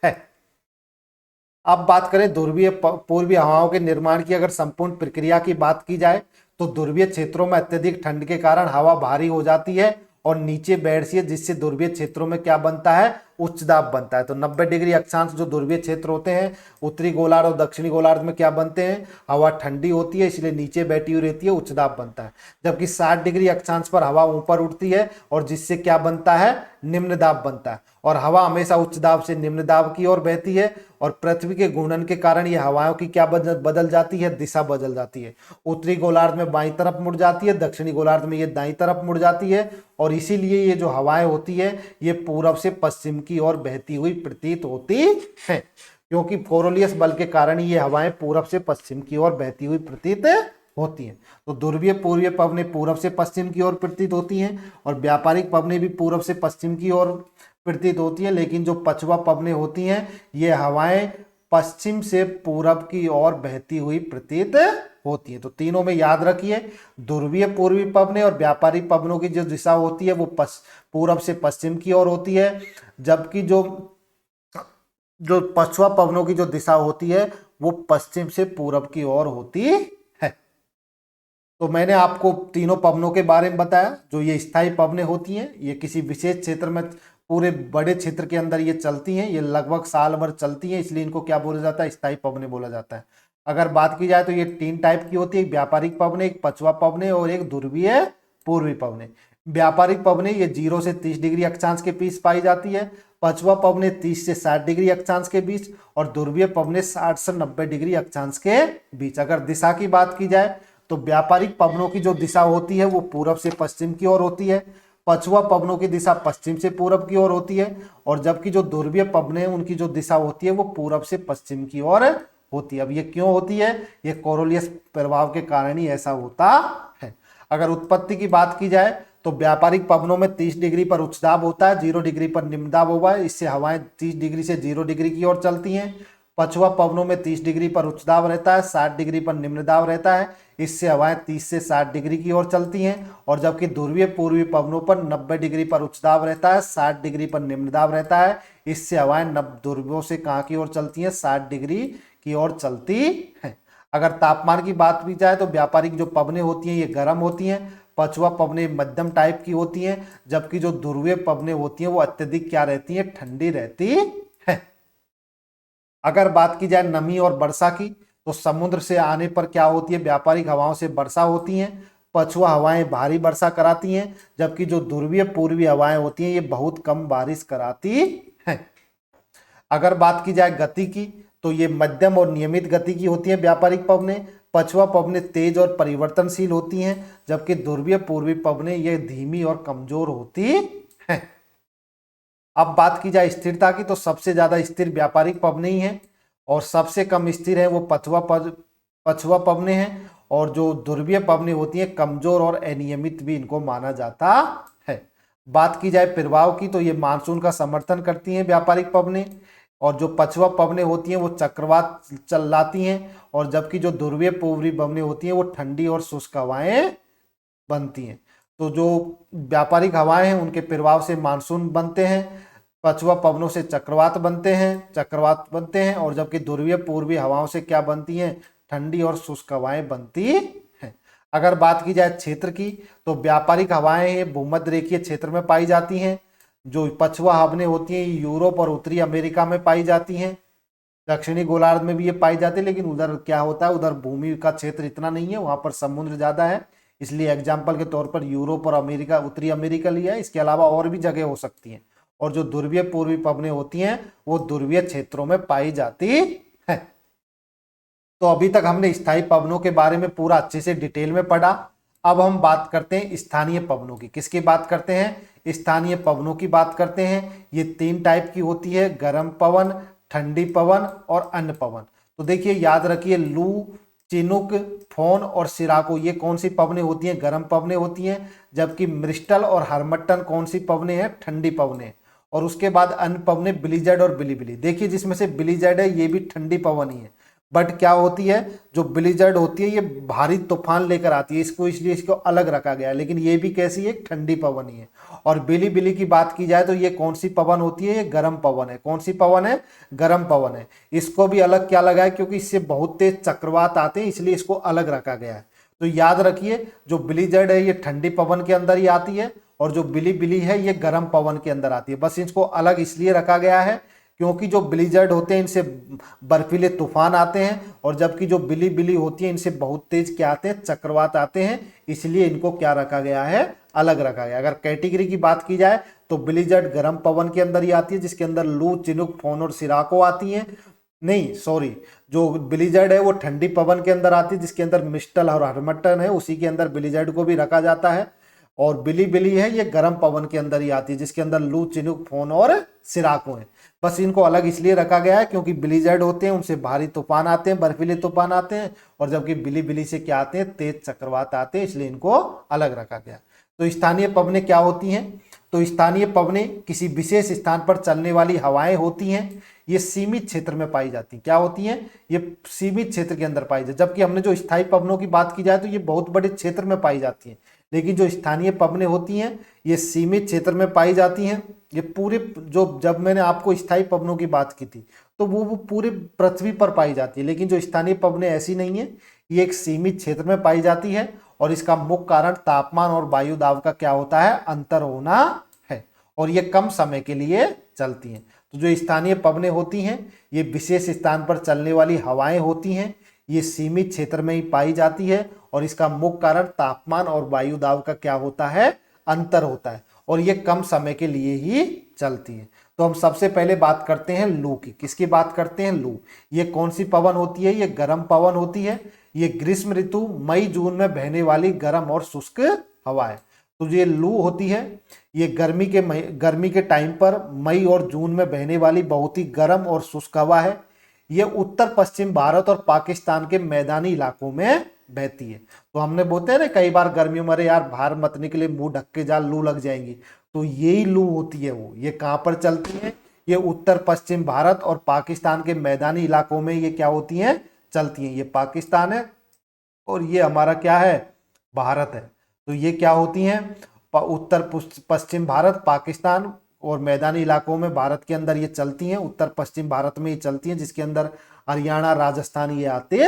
है। अब बात करें ध्रुवीय पूर्वी हवाओं के निर्माण की, अगर संपूर्ण प्रक्रिया की बात की जाए तो ध्रुवीय क्षेत्रों में अत्यधिक ठंड के कारण हवा भारी हो जाती है और नीचे बैठती है, जिससे ध्रुवीय क्षेत्रों में क्या बनता है, उच्च दाब बनता है। तो 90 डिग्री अक्षांश जो ध्रुवीय क्षेत्र होते हैं, उत्तरी गोलार्ध और दक्षिणी गोलार्ध में क्या बनते हैं, हवा ठंडी होती है, इसलिए नीचे बैठी हुई रहती है, उच्च दाब बनता है। जबकि 60 डिग्री अक्षांश पर हवा ऊपर उठती है और जिससे क्या बनता है, निम्न दाब बनता है। और हवा हमेशा उच्च दाब से निम्न दाब की ओर बहती है और पृथ्वी के घूर्णन के कारण ये हवाओं की क्या बदल जाती है, दिशा बदल जाती है। उत्तरी गोलार्ध में बाईं तरफ मुड़ जाती है, दक्षिणी गोलार्ध में ये दाईं तरफ मुड़ जाती है और इसीलिए ये जो हवाएं होती है ये पूरब से पश्चिम की ओर बहती हुई प्रतीत होती है, क्योंकि कोरोलियस बल के कारण ये हवाएं पूरब से पश्चिम की ओर बहती हुई प्रतीत होती हैं। तो ध्रुवीय पूर्वीय पवनें पूरब से पश्चिम की ओर प्रतीत होती हैं और व्यापारिक पवनें भी पूरब से पश्चिम की ओर प्रतीत होती हैं, लेकिन जो पछुआ पवनें होती हैं ये हवाएं पश्चिम से पूरब की ओर बहती हुई प्रतीत होती है। तो तीनों में याद रखिए, ध्रुवीय पूर्वी पवनें और व्यापारिक पवनों की जो दिशा होती है वो पूरब से पश्चिम की ओर होती है, जबकि जो पछुआ पवनों की जो दिशा होती है वो पश्चिम से पूरब की ओर होती है। तो मैंने आपको तीनों पवनों के बारे में बताया। जो ये स्थायी पवनें होती हैं ये किसी विशेष क्षेत्र में, पूरे बड़े क्षेत्र के अंदर ये चलती हैं, ये लगभग साल भर चलती हैं, इसलिए इनको क्या बोला जाता है, स्थायी पवनें बोला जाता है। अगर बात की जाए तो ये 3 टाइप की होती है, एक व्यापारिक पवनें, एक पछुआ पवनें और एक ध्रुवीय पूर्वी पवनें। व्यापारिक पवनें ये 0 से 30 डिग्री अक्षांश के बीच पाई जाती है, पछुआ पवनें 30 से 60 डिग्री अक्षांश के बीच और ध्रुवीय पवनें 60 से 90 डिग्री अक्षांश के बीच। अगर दिशा की बात की जाए तो व्यापारिक पवनों की जो दिशा होती है वो पूरब से पश्चिम की ओर होती है, पछुआ पवनों की दिशा पश्चिम से पूरब की ओर होती है और जबकि जो ध्रुवीय पवनें उनकी जो दिशा होती है वो पूरब से पश्चिम की ओर होती है। अब ये क्यों होती है, ये कोरोलियस प्रभाव के कारण ही ऐसा होता है। अगर उत्पत्ति की बात की जाए तो व्यापारिक पवनों में 30 डिग्री पर उच्च दाब होता है, 0 डिग्री पर निम्न दाब होगा, इससे हवाएं 30 डिग्री से 0 डिग्री की ओर चलती हैं। पछुआ पवनों में 30 डिग्री पर उच्च दाब रहता है, 60 डिग्री पर निम्न दाब रहता है, इससे हवाएं 30 से 60 डिग्री की ओर चलती हैं। और जबकि ध्रुवीय पूर्वी पवनों पर 90 डिग्री पर उच्च दाब रहता है, 60 डिग्री पर निम्न दाब रहता है, इससे हवाएं ध्रुवों से कहाँ की ओर चलती हैं, 60 डिग्री की ओर चलती हैं। अगर तापमान की बात की जाए तो व्यापारिक जो पवनें होती हैं ये गर्म होती हैं, पछुआ पवनें मध्यम टाइप की होती हैं, जबकि जो ध्रुवीय पवनें होती हैं वो अत्यधिक क्या रहती हैं, ठंडी रहती है। अगर बात की जाए नमी और वर्षा की तो समुद्र से आने पर क्या होती है, व्यापारिक हवाओं से वर्षा होती हैं, पछुआ हवाएं भारी वर्षा कराती हैं, जबकि जो ध्रुवीय पूर्वी हवाएं होती हैं ये बहुत कम बारिश कराती हैं। अगर बात की जाए गति की तो ये मध्यम और नियमित गति की होती है व्यापारिक पवनें, पछुआ पवनें तेज और परिवर्तनशील होती हैं, जबकि ध्रुवीय पूर्वी पवनें ये धीमी और कमजोर होती हैं। अब बात की जाए स्थिरता की तो सबसे ज्यादा स्थिर व्यापारिक पवनें ही हैं और सबसे कम स्थिर है वो पछुआ पवनें हैं और जो ध्रुवीय पवनें होती हैं कमजोर और अनियमित भी इनको माना जाता है। बात की जाए प्रभाव की तो ये मानसून का समर्थन करती हैं व्यापारिक पवनें और जो पछुआ पवनें होती हैं वो चक्रवात चलाती हैं और जबकि जो ध्रुवीय पूर्वी पवनें होती हैं वो ठंडी और शुष्क हवाएं बनती हैं। तो जो व्यापारिक हवाएं हैं उनके प्रभाव से मानसून बनते हैं, पछुआ पवनों से चक्रवात बनते हैं और जबकि ध्रुवीय पूर्वी हवाओं से क्या बनती हैं, ठंडी और शुष्क हवाएं बनती हैं। अगर बात की जाए क्षेत्र की तो व्यापारिक हवाएं भूमध्य रेखीय क्षेत्र में पाई जाती हैं, जो पछुआ हवाएं होती हैं यूरोप और उत्तरी अमेरिका में पाई जाती हैं, दक्षिणी गोलार्ध में भी ये पाई जाती है, लेकिन उधर क्या होता है, उधर भूमि का क्षेत्र इतना नहीं है, वहां पर समुद्र ज्यादा है, इसलिए एग्जाम्पल के तौर पर यूरोप और अमेरिका, उत्तरी अमेरिका लिया है। इसके अलावा और भी जगह हो सकती हैं। और जो ध्रुवीय पूर्वी पवनें होती हैं वो ध्रुवीय क्षेत्रों में पाई जाती है। तो अभी तक हमने स्थायी पवनों के बारे में पूरा अच्छे से डिटेल में पढ़ा। अब हम बात करते हैं स्थानीय पवनों की। किसकी बात करते हैं, स्थानीय पवनों की बात करते हैं। ये 3 टाइप की होती है, गर्म पवन, ठंडी पवन और अन्य पवन। तो देखिए याद रखिए, लू, चिनुक, फोन और सिराको ये कौन सी पवनें होती हैं, गर्म पवनें होती हैं, जबकि मिस्टल और हरमट्टन कौन सी पवनें हैं, ठंडी पवनें। और उसके बाद अन्य पवनें बिलीजर्ड और बिलीबिली। देखिए जिसमें से बिलीजर्ड है ये भी ठंडी पवन ही है, बट क्या होती है, जो ब्लिजर्ड होती है ये भारी तूफान लेकर आती है, इसको इसलिए इसको अलग रखा गया है। लेकिन ये भी कैसी है, एक ठंडी पवन ही है। और बिली बिली की बात की जाए तो ये कौन सी पवन होती है, ये गर्म पवन है। कौन सी पवन है, गर्म पवन है। इसको भी अलग क्या लगा है, क्योंकि इससे बहुत तेज चक्रवात आते हैं, इसलिए इसको अलग रखा गया है। तो याद रखिए, जो ब्लिजर्ड है ये ठंडी पवन के अंदर ही आती है, और जो बिली बिली है ये गर्म पवन के अंदर आती है। बस इसको अलग इसलिए रखा गया है क्योंकि जो ब्लिजर्ड होते हैं इनसे बर्फीले तूफान आते हैं, और जबकि जो बिली बिली होती है इनसे बहुत तेज क्या आते हैं, चक्रवात आते हैं। इसलिए इनको क्या रखा गया है, अलग रखा गया। अगर कैटेगरी की बात की जाए तो ब्लिजर्ड गर्म पवन के अंदर ही आती है, जिसके अंदर लू, चिनुक, फोन और सिराको आती है। नहीं सॉरी, जो ब्लिजर्ड है वो ठंडी पवन के अंदर आती है, जिसके अंदर मिस्टल और हरमट्टन है, उसी के अंदर ब्लिजर्ड को भी रखा जाता है। और बिली बिली है ये गर्म पवन के अंदर ही आती है, जिसके अंदर लू, चिनुक, फोन और सिराको है। बस इनको अलग इसलिए रखा गया है क्योंकि ब्लिजर्ड होते हैं उनसे भारी तूफान आते हैं, बर्फीले तूफान आते हैं, और जबकि बिली बिली से क्या आते हैं, तेज चक्रवात आते हैं, इसलिए इनको अलग रखा गया। तो स्थानीय पवनें क्या होती हैं, तो स्थानीय पवनें किसी विशेष स्थान पर चलने वाली हवाएं होती हैं। ये सीमित क्षेत्र में पाई जाती हैं। क्या होती हैं, ये सीमित क्षेत्र के अंदर पाई जाती है। जबकि हमने जो स्थायी पवनों की बात की जाए तो ये बहुत बड़े क्षेत्र में पाई जाती हैं, लेकिन जो स्थानीय पवनें होती हैं ये सीमित क्षेत्र में पाई जाती हैं। ये पूरे, जो जब मैंने आपको स्थायी पवनों की बात की थी तो वो पूरे पृथ्वी पर पाई जाती है, लेकिन जो स्थानीय पवनें ऐसी नहीं है, ये एक सीमित क्षेत्र में पाई जाती है। और इसका मुख्य कारण तापमान और वायु दाब का क्या होता है, अंतर होना है, और ये कम समय के लिए चलती हैं। तो जो स्थानीय पवनें होती हैं ये विशेष स्थान पर चलने वाली हवाएं होती हैं, ये सीमित क्षेत्र में ही पाई जाती है, और इसका मुख्य कारण तापमान और वायु दाब का क्या होता है, अंतर होता है, और ये कम समय के लिए ही चलती है। तो हम सबसे पहले बात करते हैं लू की। किसकी बात करते हैं, लू। ये कौन सी पवन होती है, ये गर्म पवन होती है। ये ग्रीष्म ऋतु मई जून में बहने वाली गर्म और शुष्क हवा है। तो ये लू होती है, ये गर्मी के टाइम पर मई और जून में बहने वाली बहुत ही गर्म और शुष्क हवा है। ये उत्तर पश्चिम भारत और पाकिस्तान के मैदानी इलाकों में बहती है। तो हमने बोलते हैं ना कई बार गर्मियों में, यार बाहर मत निकले, मुंह ढक के जा, लू लग जाएंगी। तो यही लू होती है वो। ये कहाँ पर चलती है, ये उत्तर पश्चिम भारत और पाकिस्तान के मैदानी इलाकों में ये क्या होती हैं, चलती हैं। ये पाकिस्तान है और ये हमारा क्या है, भारत है। तो ये क्या होती हैं, उत्तर पश्चिम भारत, पाकिस्तान और मैदानी इलाकों में भारत के अंदर ये चलती हैं। उत्तर पश्चिम भारत में ये चलती हैं, जिसके अंदर हरियाणा, राजस्थान ये आते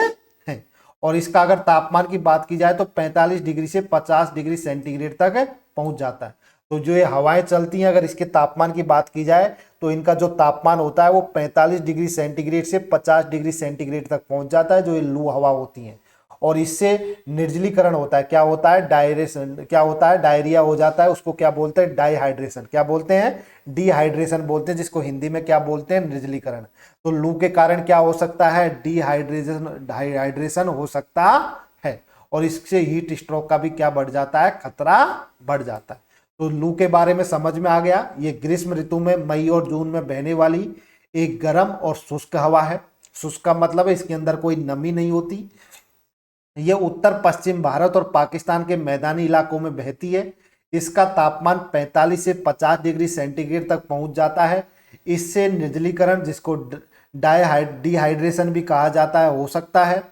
हैं। और इसका अगर तापमान की बात की जाए तो 45 डिग्री से 50 डिग्री सेंटीग्रेड तक पहुंच जाता है। तो जो ये हवाएं चलती हैं, अगर इसके तापमान की बात की जाए तो इनका जो तापमान होता है वो 45 डिग्री सेंटीग्रेड से 50 डिग्री सेंटीग्रेड तक पहुंच जाता है, जो ये लू हवा होती हैं। और इससे निर्जलीकरण होता है। क्या होता है, डायरेशन, क्या होता है, डायरिया हो जाता है। उसको क्या बोलते हैं, डाइहाइड्रेशन। क्या बोलते हैं, डिहाइड्रेशन बोलते हैं, जिसको हिंदी में क्या बोलते हैं, निर्जलीकरण। तो लू के कारण क्या हो सकता है, डिहाइड्रेशन हो सकता है, और इससे हीट स्ट्रोक का भी क्या बढ़ जाता है, खतरा बढ़ जाता है। तो लू के बारे में समझ में आ गया। ये ग्रीष्म ऋतु में मई और जून में बहने वाली एक गर्म और शुष्क हवा है। शुष्क का मतलब है इसके अंदर कोई नमी नहीं होती। यह उत्तर पश्चिम भारत और पाकिस्तान के मैदानी इलाकों में बहती है। इसका तापमान 45 से 50 डिग्री सेंटीग्रेड तक पहुंच जाता है। इससे निर्जलीकरण, जिसको डिहाइड्रेशन भी कहा जाता है, हो सकता है,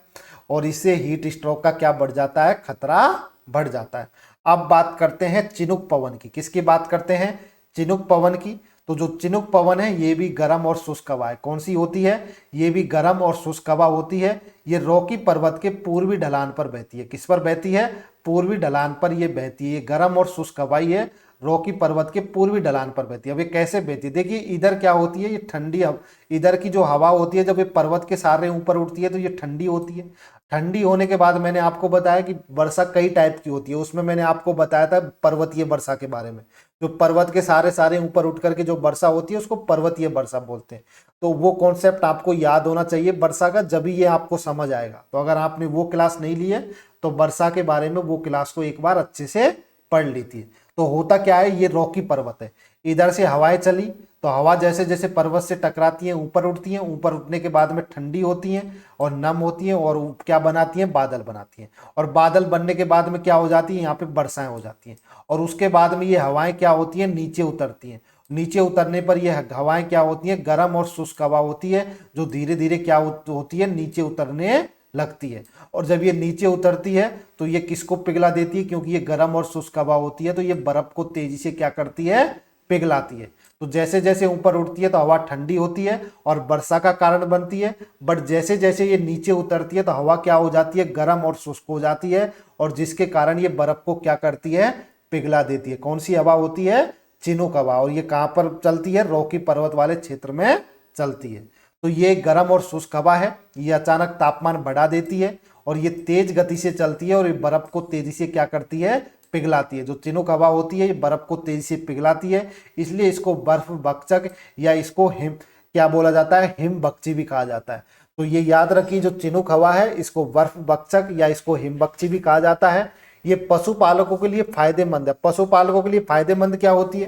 और इससे हीट स्ट्रोक का क्या बढ़ जाता है, खतरा बढ़ जाता है। अब बात करते हैं चिनुक पवन की। किसकी बात करते हैं, चिनुक पवन की। तो जो चिनुक पवन है ये भी गर्म और शुष्क हवा है। कौन सी होती है, ये भी गर्म और शुष्क हवा होती है। ये रॉकी पर्वत के पूर्वी ढलान पर बहती है। किस पर बहती है, पूर्वी ढलान पर ये बहती है। ये गर्म और शुष्क हवा ही है, रॉकी पर्वत के पूर्वी ढलान पर बहती है। अब ये कैसे बहती है, देखिए इधर क्या होती है, ये ठंडी, इधर की जो हवा होती है जब ये पर्वत के सारे ऊपर उठती है तो ये ठंडी होती है। ठंडी होने के बाद मैंने आपको बताया कि वर्षा कई टाइप की होती है। उसमें मैंने आपको बताया था पर्वतीय वर्षा के बारे में। जो पर्वत के सारे ऊपर उठ करके जो वर्षा होती है उसको पर्वतीय वर्षा बोलते हैं। तो वो कॉन्सेप्ट आपको याद होना चाहिए वर्षा का, जब ये आपको समझ आएगा। तो अगर आपने वो क्लास नहीं ली है तो वर्षा के बारे में वो क्लास को एक बार अच्छे से पढ़ लीजिए। तो होता क्या है, ये रॉकी पर्वत है, इधर से हवाएं चली तो हवा जैसे जैसे पर्वत से टकराती हैं ऊपर उठती हैं। ऊपर उठने के बाद में ठंडी होती हैं और नम होती हैं, और क्या बनाती हैं, बादल बनाती हैं। और बादल बनने के बाद में क्या हो जाती है, यहाँ पे वर्षाएं हो जाती हैं। और उसके बाद में ये हवाएं क्या होती हैं, नीचे उतरती हैं। नीचे उतरने पर ये हवाएं क्या होती हैं, गर्म और शुष्क हवा होती है, जो धीरे धीरे क्या होती है, नीचे उतरने लगती है। और जब ये नीचे उतरती है तो ये किसको पिघला देती है, क्योंकि ये गर्म और शुष्क हवा होती है तो ये बर्फ को तेजी से क्या करती है, पिघलाती है। तो जैसे जैसे ऊपर उठती है तो हवा ठंडी होती है और वर्षा का कारण बनती है, बट जैसे जैसे ये नीचे उतरती है तो हवा क्या हो जाती है, गर्म और शुष्क हो जाती है, और जिसके कारण ये बर्फ को क्या करती है, पिघला देती है। कौन सी हवा होती है, चिनूक हवा। और ये कहां पर चलती है, रॉकी पर्वत वाले क्षेत्र में चलती है। तो ये गर्म और शुष्क हवा है, ये अचानक तापमान बढ़ा देती है और ये तेज गति से चलती है और ये बर्फ को तेजी से क्या करती है, पिघलाती है। जो चिनूक हवा होती है ये बर्फ को तेजी से पिघलाती है, इसलिए इसको बर्फ भक्षक या इसको हिम क्या बोला जाता है, हिम भक्षी भी कहा जाता है। तो ये याद रखिए, जो चिनूक हवा है इसको बर्फ भक्षक या इसको हिम भक्षी भी कहा जाता है। ये पशुपालकों के लिए फायदेमंद है। पशुपालकों के लिए फायदेमंद क्या होती है,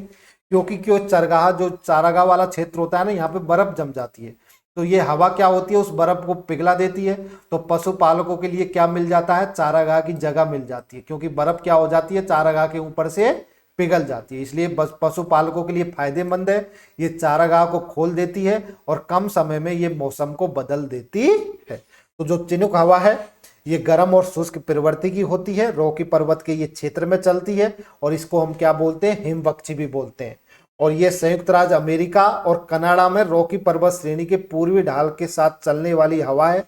क्योंकि जो चारागाह वाला क्षेत्र होता है ना, यहाँ पे बर्फ जम जाती है, तो ये हवा क्या होती है, उस बर्फ को पिघला देती है। तो पशुपालकों के लिए क्या मिल जाता है, चारागाह की जगह मिल जाती है, क्योंकि बर्फ क्या हो जाती है, चारागाह के ऊपर से पिघल जाती है। इसलिए बस पशुपालकों के लिए फायदेमंद है। ये चारागाह को खोल देती है और कम समय में ये मौसम को बदल देती है। तो जो चिनूक हवा है ये गर्म और शुष्क प्रवृत्ति की होती है, रॉकी पर्वत के ये क्षेत्र में चलती है और इसको हम क्या बोलते हैं, हिमवक्षी भी बोलते हैं। और ये संयुक्त राज्य अमेरिका और कनाडा में रॉकी पर्वत श्रेणी के पूर्वी ढाल के साथ चलने वाली हवा है।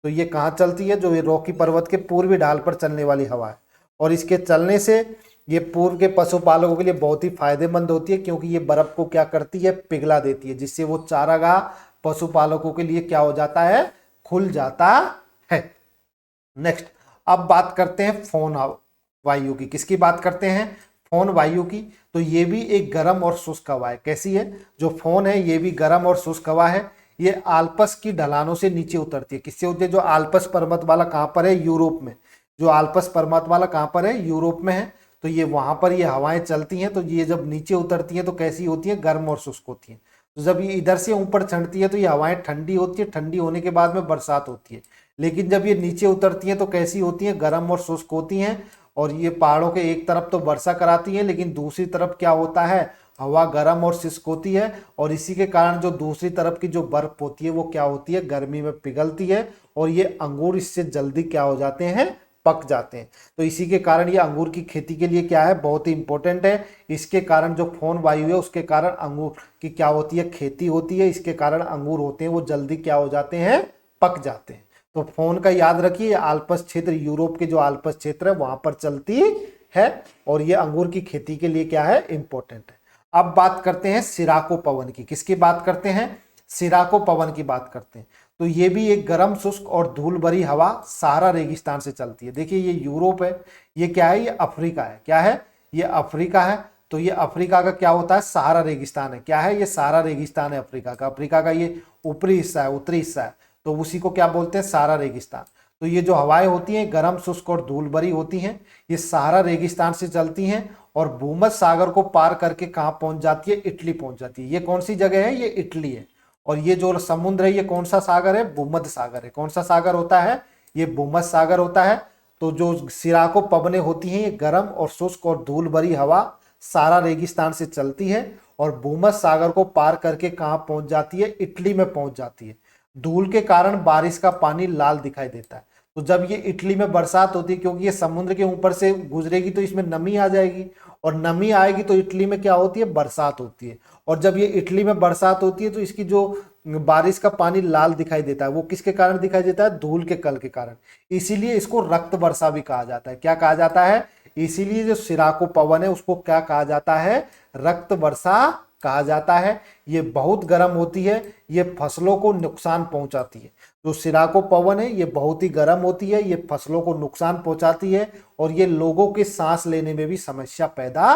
तो ये कहाँ चलती है, जो ये रॉकी पर्वत के पूर्वी ढाल पर चलने वाली हवा है। और इसके चलने से ये पूर्व के पशुपालकों के लिए बहुत ही फायदेमंद होती है, क्योंकि ये बर्फ को क्या करती है, पिघला देती है, जिससे वो चारागाह पशुपालकों के लिए क्या हो जाता है, खुल जाता है। नेक्स्ट, अब बात करते हैं फोन वायु की। किसकी बात करते हैं, फोन वायु की। तो ये भी एक गर्म और शुष्क हवा है। कैसी है, जो फोन है ये भी गर्म और शुष्क हवा है। ये आल्प्स की ढलानों से नीचे उतरती है। किससे होती है, जो आल्प्स पर्वत वाला कहाँ पर है, यूरोप में। जो आल्प्स पर्वत वाला कहाँ पर है, यूरोप में है। तो ये वहां पर ये हवाएं चलती हैं, तो ये जब नीचे उतरती हैं तो कैसी होती है, गर्म और शुष्क होती हैं। तो जब ये इधर से ऊपर चढ़ती है तो ये हवाएं ठंडी होती है, ठंडी होने के बाद में बरसात होती है। लेकिन जब ये नीचे उतरती हैं तो कैसी होती हैं, गर्म और शुष्क होती हैं। और ये पहाड़ों के एक तरफ तो वर्षा कराती है, लेकिन दूसरी तरफ क्या होता है, हवा गर्म और शुष्क होती है। और इसी के कारण जो दूसरी तरफ की जो बर्फ होती है वो क्या होती है, गर्मी में पिघलती है और ये अंगूर इससे जल्दी क्या हो जाते हैं, पक जाते हैं। तो इसी के कारण ये अंगूर की खेती के लिए क्या है, बहुत ही इंपॉर्टेंट है। इसके कारण जो फोन वायु है उसके कारण अंगूर की क्या होती है, खेती होती है। इसके कारण अंगूर होते हैं वो जल्दी क्या हो जाते हैं, पक जाते हैं। तो फोन का याद रखिए, आल्प्स क्षेत्र, यूरोप के जो आल्प्स क्षेत्र है वहां पर चलती है और ये अंगूर की खेती के लिए क्या है, इंपॉर्टेंट है। अब बात करते हैं सिराको पवन की। किसकी बात करते हैं, सिराको पवन की बात करते हैं। तो ये भी एक गर्म शुष्क और धूल भरी हवा सहारा रेगिस्तान से चलती है। देखिए ये यूरोप है, ये क्या है, ये अफ्रीका है। क्या है, ये अफ्रीका है। तो ये अफ्रीका का क्या होता है, सहारा रेगिस्तान है। क्या है, ये सहारा रेगिस्तान है अफ्रीका का। अफ्रीका का ये ऊपरी हिस्सा है, उत्तरी हिस्सा है, तो उसी को क्या बोलते हैं, सहारा रेगिस्तान। तो ये जो हवाएं होती हैं गर्म शुष्क और धूल भरी होती हैं, ये सहारा रेगिस्तान से चलती हैं और भूमध्य सागर को पार करके कहाँ पहुंच जाती है, इटली पहुंच जाती है। ये कौन सी जगह है, ये इटली है। और ये जो समुद्र है ये कौन सा सागर है, भूमध्य सागर है। कौन सा सागर होता है, ये भूमध्य सागर होता है। तो जो सिराको पवनें होती हैं ये गर्म और शुष्क और धूल भरी हवा सारा रेगिस्तान से चलती है और भूमध्य सागर को पार करके कहाँ पहुंच जाती है, इटली में पहुंच जाती है। धूल के कारण बारिश का पानी लाल दिखाई देता है। तो जब ये इटली में बरसात होती है, क्योंकि ये समुद्र के ऊपर से गुजरेगी तो इसमें नमी आ जाएगी और नमी आएगी तो इटली में क्या होती है, बरसात होती है। और जब ये इटली में बरसात होती है तो इसकी जो बारिश का पानी लाल दिखाई देता है, वो किसके कारण दिखाई देता है, धूल के कण के कारण। इसीलिए इसको रक्त वर्षा भी कहा जाता है। क्या कहा जाता है, इसीलिए जो सिराको पवन है उसको क्या कहा जाता है, रक्त वर्षा कहा जाता है। ये बहुत गर्म होती है, ये फसलों को नुकसान पहुंचाती है। जो सिराको पवन है ये बहुत ही गर्म होती है, ये फसलों को नुकसान पहुंचाती है और ये लोगों के सांस लेने में भी समस्या पैदा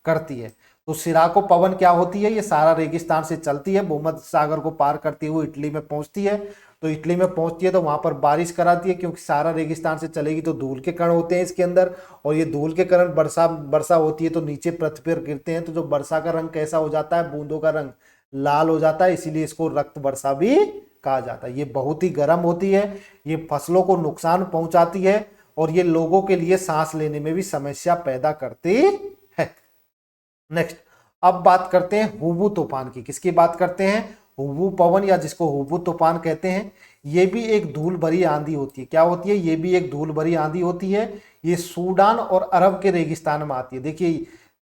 करती है। तो सिराको पवन क्या होती है, ये सारा रेगिस्तान से चलती है, भूमध्य सागर को पार करती हुई इटली में पहुंचती है। तो इटली में पहुंचती है तो वहां पर बारिश कराती है, क्योंकि सारा रेगिस्तान से चलेगी तो धूल के कण होते हैं इसके अंदर और ये धूल के कण वर्षा होती है तो नीचे पृथ्वी पर गिरते हैं। तो जो वर्षा का रंग कैसा हो जाता है, बूंदों का रंग लाल हो जाता है, इसीलिए इसको रक्त वर्षा भी कहा जाता है। ये बहुत ही गर्म होती है, ये फसलों को नुकसान पहुंचाती है और ये लोगों के लिए सांस लेने में भी समस्या पैदा करती है। नेक्स्ट, अब बात करते हैं हुबू तूफान की। किसकी बात करते हैं? हुबू पवन, या जिसको हुबू तूफान कहते हैं। ये भी एक धूल भरी आंधी होती है। क्या होती है? ये भी एक धूल भरी आंधी होती है। ये सूडान और अरब के रेगिस्तान में आती है। देखिए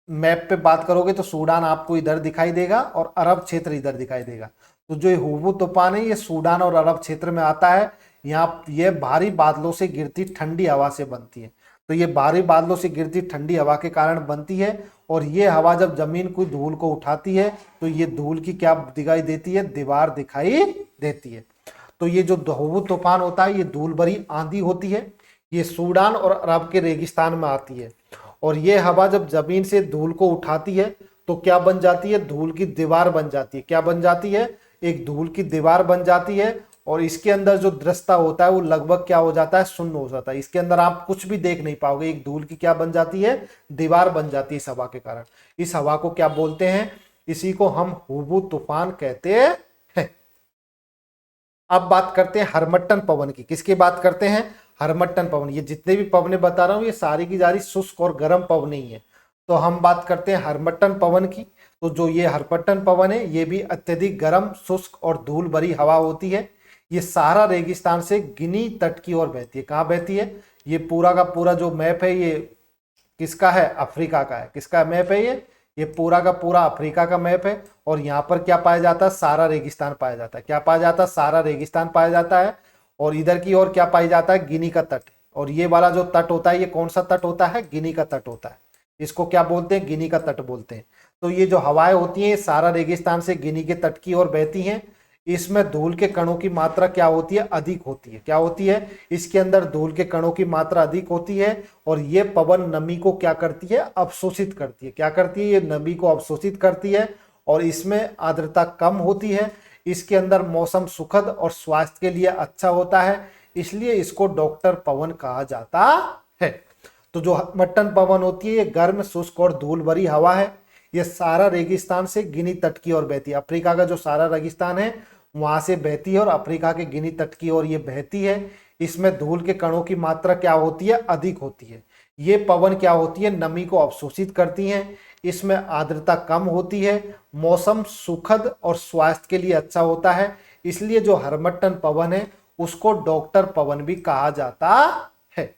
मैप पे बात करोगे तो सूडान आपको इधर दिखाई देगा और अरब क्षेत्र इधर दिखाई देगा। तो जो ये हुबू तूफान है ये सूडान और अरब क्षेत्र में आता है। यहाँ ये भारी बादलों से गिरती ठंडी हवा से बनती है। तो ये भारी बादलों से गिरती ठंडी हवा के कारण बनती है। और ये हवा जब जमीन की धूल को उठाती है तो ये धूल की क्या दिखाई देती है? दीवार दिखाई देती है। तो ये जो हुबू तूफान होता है ये धूल भरी आंधी होती है। ये सूडान और अरब के रेगिस्तान में आती है। और ये हवा जब जमीन से धूल को उठाती है तो क्या बन जाती है? धूल की दीवार बन जाती है। क्या बन जाती है? एक धूल की दीवार बन जाती है। और इसके अंदर जो दृश्यता होता है वो लगभग क्या हो जाता है? शून्य हो जाता है। इसके अंदर आप कुछ भी देख नहीं पाओगे। एक धूल की क्या बन जाती है? दीवार बन जाती है इस हवा के कारण। इस हवा को क्या बोलते हैं? इसी को हम हुबू तूफान कहते हैं। अब बात करते हैं हरमट्टन पवन की। किसकी बात करते हैं? हरमट्टन पवन। ये जितने भी पवने बता रहा हूं ये सारी की सारी शुष्क और गर्म पवने ही है। तो हम बात करते हैं हरमट्टन पवन की। तो जो ये हरमट्टन पवन है ये भी अत्यधिक गर्म, शुष्क और धूल भरी हवा होती है। ये सारा रेगिस्तान से गिनी तट की ओर बहती है। कहाँ बहती है? ये पूरा का पूरा जो मैप है ये किसका है? अफ्रीका का है। किसका मैप है ये पूरा का पूरा अफ्रीका का मैप है। और यहाँ पर क्या पाया जाता है? सारा रेगिस्तान पाया जाता है। क्या पाया जाता है? सारा रेगिस्तान पाया जाता है। और इधर की ओर क्या पाया जाता है? गिनी का तट। और ये वाला जो तट होता है ये कौन सा तट होता है? गिनी का तट होता है। इसको क्या बोलते हैं? गिनी का तट बोलते हैं। तो ये जो हवाएं होती हैं सारा रेगिस्तान से गिनी के तट की ओर बहती हैं। इसमें धूल के कणों की मात्रा क्या होती है? अधिक होती है। क्या होती है? इसके अंदर धूल के कणों की मात्रा अधिक होती है। और ये पवन नमी को क्या करती है? अवशोषित करती है। क्या करती है? ये नमी को अवशोषित करती है। और इसमें आर्द्रता कम होती है। इसके अंदर मौसम सुखद और स्वास्थ्य के लिए अच्छा होता है। इसलिए इसको डॉक्टर पवन कहा जाता है। तो जो हरमट्टन पवन होती है ये गर्म, शुष्क और धूल भरी हवा है। ये सारा रेगिस्तान से गिनी तट की ओर बहती है। अफ्रीका का जो सारा रेगिस्तान है वहां से बहती है और अफ्रीका के गिनी तट की ओर ये बहती है। इसमें धूल के कणों की मात्रा क्या होती है? अधिक होती है। ये पवन क्या होती है? नमी को अवशोषित करती हैं। इसमें आर्द्रता कम होती है। मौसम सुखद और स्वास्थ्य के लिए अच्छा होता है। इसलिए जो हरमट्टन पवन है उसको डॉक्टर पवन भी कहा जाता है।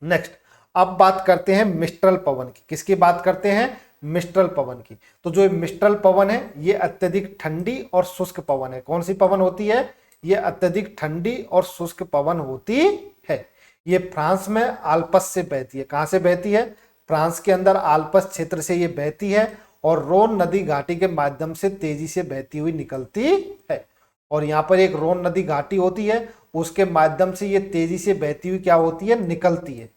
नेक्स्ट अब बात करते हैं मिस्ट्रल पवन की। किसकी बात करते हैं? मिस्ट्रल पवन की। तो जो मिस्ट्रल पवन है ये अत्यधिक ठंडी और शुष्क पवन है। कौन सी पवन होती है? ये अत्यधिक ठंडी और शुष्क पवन होती है। ये फ्रांस में आल्प्स से बहती है। कहां से बहती है? फ्रांस के अंदर आल्प्स क्षेत्र से ये बहती है और रोन नदी घाटी के माध्यम से तेजी से बहती हुई निकलती है। और यहाँ पर एक रोन नदी घाटी होती है उसके माध्यम से ये तेजी से बहती हुई क्या होती है? निकलती है।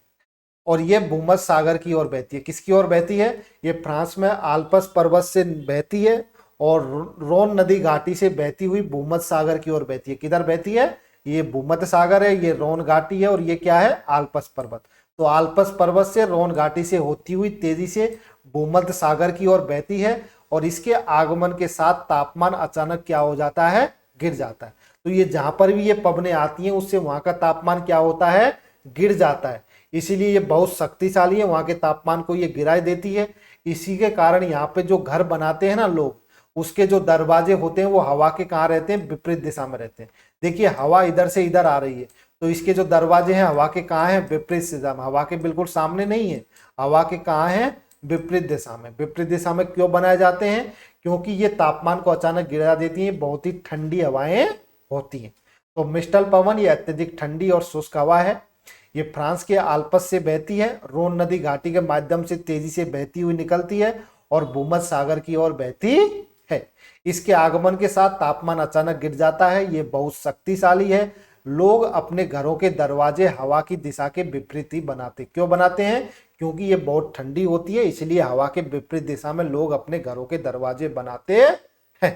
और ये भूमध्य सागर की ओर बहती है। किसकी ओर बहती है? ये फ्रांस में आल्प्स पर्वत से बहती है और रोन नदी घाटी से बहती हुई भूमध्य सागर की ओर बहती है। किधर बहती है? ये भूमध्य सागर है, ये रोन घाटी है और ये क्या है? आल्प्स पर्वत। तो आल्प्स पर्वत से रोन घाटी से होती हुई तेजी से भूमध्य सागर की ओर बहती है। और इसके आगमन के साथ तापमान अचानक क्या हो जाता है? गिर जाता है। तो ये जहां पर भी ये पवनें आती हैं उससे वहां का तापमान क्या होता है? गिर जाता है। इसीलिए ये बहुत शक्तिशाली है। वहां के तापमान को ये गिराए देती है। इसी के कारण यहाँ पे जो घर बनाते हैं ना लोग, उसके जो दरवाजे होते हैं वो हवा के कहाँ रहते हैं? विपरीत दिशा में रहते हैं। देखिए हवा इधर से इधर आ रही है तो इसके जो दरवाजे हैं हवा के कहाँ हैं? विपरीत दिशा में। हवा के बिल्कुल सामने नहीं है। हवा के कहाँ हैं? विपरीत दिशा में। विपरीत दिशा में क्यों बनाए जाते हैं? क्योंकि ये तापमान को अचानक गिरा देती है। बहुत ही ठंडी हवाएं होती हैं। तो मिस्ट्रल पवन ये अत्यधिक ठंडी और शुष्क हवा है। ये फ्रांस के आल्प्स से बहती है, रोन नदी घाटी के माध्यम से तेजी से बहती हुई निकलती है और भूमध्य सागर की ओर बहती है। इसके आगमन के साथ तापमान अचानक गिर जाता है। ये बहुत शक्तिशाली है। लोग अपने घरों के दरवाजे हवा की दिशा के विपरीत ही बनाते। क्यों बनाते हैं? क्योंकि ये बहुत ठंडी होती है इसलिए हवा के विपरीत दिशा में लोग अपने घरों के दरवाजे बनाते हैं।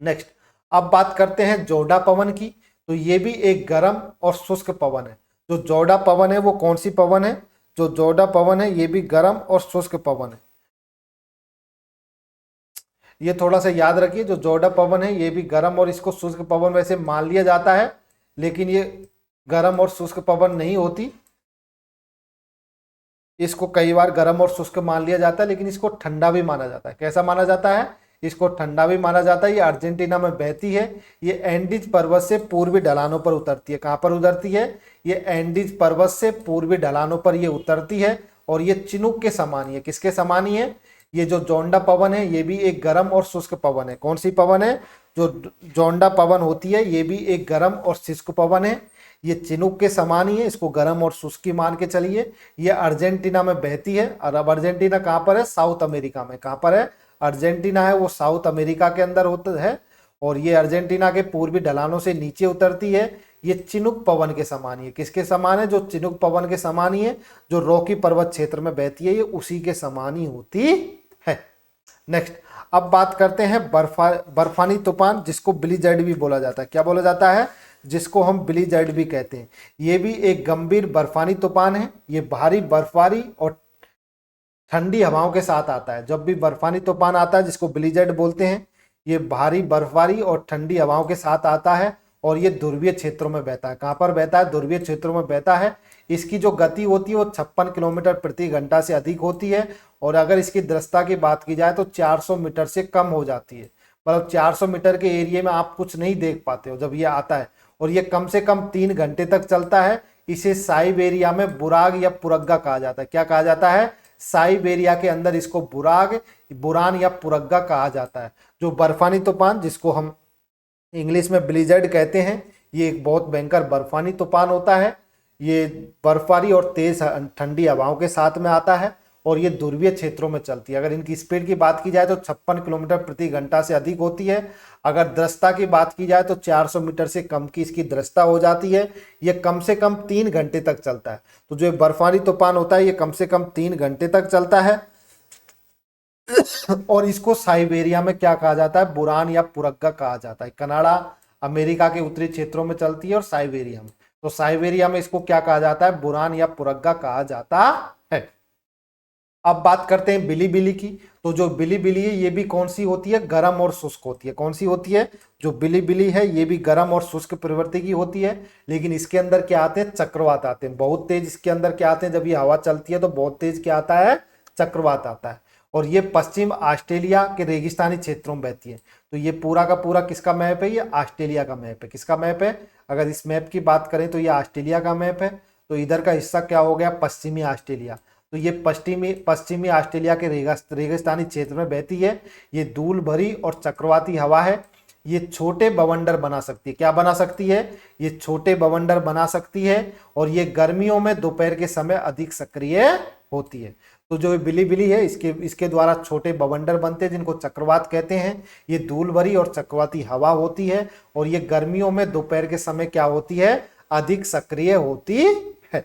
नेक्स्ट अब बात करते हैं जोडा पवन की। तो ये भी एक गर्म और शुष्क पवन है। जो जोडा पवन है वो कौन सी पवन है? जो जोडा पवन है ये भी गर्म और शुष्क पवन है। ये थोड़ा सा याद रखिए। जो जोडा पवन है ये भी गर्म और इसको शुष्क पवन वैसे मान लिया जाता है लेकिन ये गर्म और शुष्क पवन नहीं होती। इसको कई बार गर्म और शुष्क मान लिया जाता है, लेकिन इसको ठंडा भी माना जाता है। कैसा माना जाता है? इसको ठंडा भी माना जाता है। ये अर्जेंटीना में बहती है। ये एंडीज पर्वत से पूर्वी ढलानों पर उतरती है। कहाँ पर उतरती है? ये एंडीज पर्वत से पूर्वी ढलानों पर ये उतरती है और ये चिनूक के समान ही है। किसके समान ही है? ये जो जोंडा पवन है ये भी एक गर्म और शुष्क पवन है। कौन सी पवन है? जो जोंडा पवन होती है ये भी एक गर्म और शुष्क पवन है। ये चिनूक के समान ही है। इसको गर्म और शुष्क मान के चलिए। ये अर्जेंटीना में बहती है। और अब अर्जेंटीना कहाँ पर है? साउथ अमेरिका में। कहाँ पर है? अर्जेंटीना है वो साउथ अमेरिका के अंदर होता है और ये अर्जेंटीना के पूर्वी ढलानों से नीचे उतरती है। ये चिनुक पवन के समान ही है। किसके समान है? जो चिनुक पवन के समान ही है, जो रॉकी पर्वत क्षेत्र में बहती है, ये उसी के समान ही होती है। नेक्स्ट, अब बात करते हैं बर्फानी तूफान, जिसको ब्लिज़र्ड भी बोला जाता है। क्या बोला जाता है? जिसको हम ब्लिज़र्ड भी कहते हैं। ये भी एक गंभीर बर्फानी तूफान है। ये भारी बर्फबारी और ठंडी हवाओं के साथ आता है। जब भी बर्फानी तूफान आता है, जिसको ब्लिज़र्ड बोलते हैं, ये भारी बर्फबारी और ठंडी हवाओं के साथ आता है और ये ध्रुवीय क्षेत्रों में बहता है। कहाँ पर बहता है? ध्रुवीय क्षेत्रों में बहता है। इसकी जो गति होती है वो 56 किलोमीटर प्रति घंटा से अधिक होती है और अगर इसकी दृढ़ता की बात की जाए तो 400 मीटर से कम हो जाती है। मतलब 400 मीटर के एरिया में आप कुछ नहीं देख पाते हो जब ये आता है। और ये कम से कम 3 घंटे तक चलता है। इसे साइबेरिया में बुराग या पुरग्गा कहा जाता है। क्या कहा जाता है? साइबेरिया के अंदर इसको बुरान या पुरग्गा कहा जाता है। जो बर्फानी तूफान, जिसको हम इंग्लिश में ब्लिज़र्ड कहते हैं, ये एक बहुत भयंकर बर्फानी तूफान होता है। ये बर्फबारी और तेज ठंडी हवाओं के साथ में आता है और ये ध्रुवीय क्षेत्रों में चलती है। अगर इनकी स्पीड की बात की जाए तो 56 किलोमीटर प्रति घंटा से अधिक होती है। अगर दृढ़ता की बात की जाए तो 400 मीटर से कम की इसकी दृढ़ता हो जाती है। ये कम से कम 3 घंटे तक चलता है। तो जो बर्फानी तूफान होता है ये कम से कम 3 घंटे तक चलता है और इसको साइबेरिया में क्या कहा जाता है? बुरान या पुरग्गा कहा जाता है। कनाडा, अमेरिका के उत्तरी क्षेत्रों में चलती है और साइबेरिया में। तो साइबेरिया में इसको क्या कहा जाता है? बुरान या पुरग्गा कहा जाता है। अब बात करते हैं बिलीबिली की। तो जो बिलीबिली है ये भी कौन सी होती है? गर्म और शुष्क होती है। कौन सी होती है? जो बिलीबिली है ये भी गर्म और शुष्क प्रवृत्ति की होती है। लेकिन इसके अंदर क्या आते हैं? चक्रवात आते हैं। बहुत तेज इसके अंदर क्या आते हैं? जब ये हवा चलती है तो बहुत तेज क्या आता है? चक्रवात आता है। और ये पश्चिम ऑस्ट्रेलिया के रेगिस्तानी क्षेत्रों में बहती है। तो ये पूरा का पूरा किसका मैप है? ये ऑस्ट्रेलिया का मैप है। किसका मैप है? अगर इस मैप की बात करें तो ये ऑस्ट्रेलिया का मैप है। तो इधर का हिस्सा क्या हो गया? पश्चिमी ऑस्ट्रेलिया। तो ये पश्चिमी ऑस्ट्रेलिया के रेगिस्तानी क्षेत्र में बहती है। ये धूल भरी और चक्रवाती हवा है। ये छोटे बवंडर बना सकती है। क्या बना सकती है? ये छोटे बवंडर बना सकती है और ये गर्मियों में दोपहर के समय अधिक सक्रिय होती है। तो जो बिलीबिली है इसके द्वारा छोटे बवंडर बनते हैं जिनको चक्रवात कहते हैं। ये धूल भरी और चक्रवाती हवा होती है और ये गर्मियों में दोपहर के समय क्या होती है? अधिक सक्रिय होती है।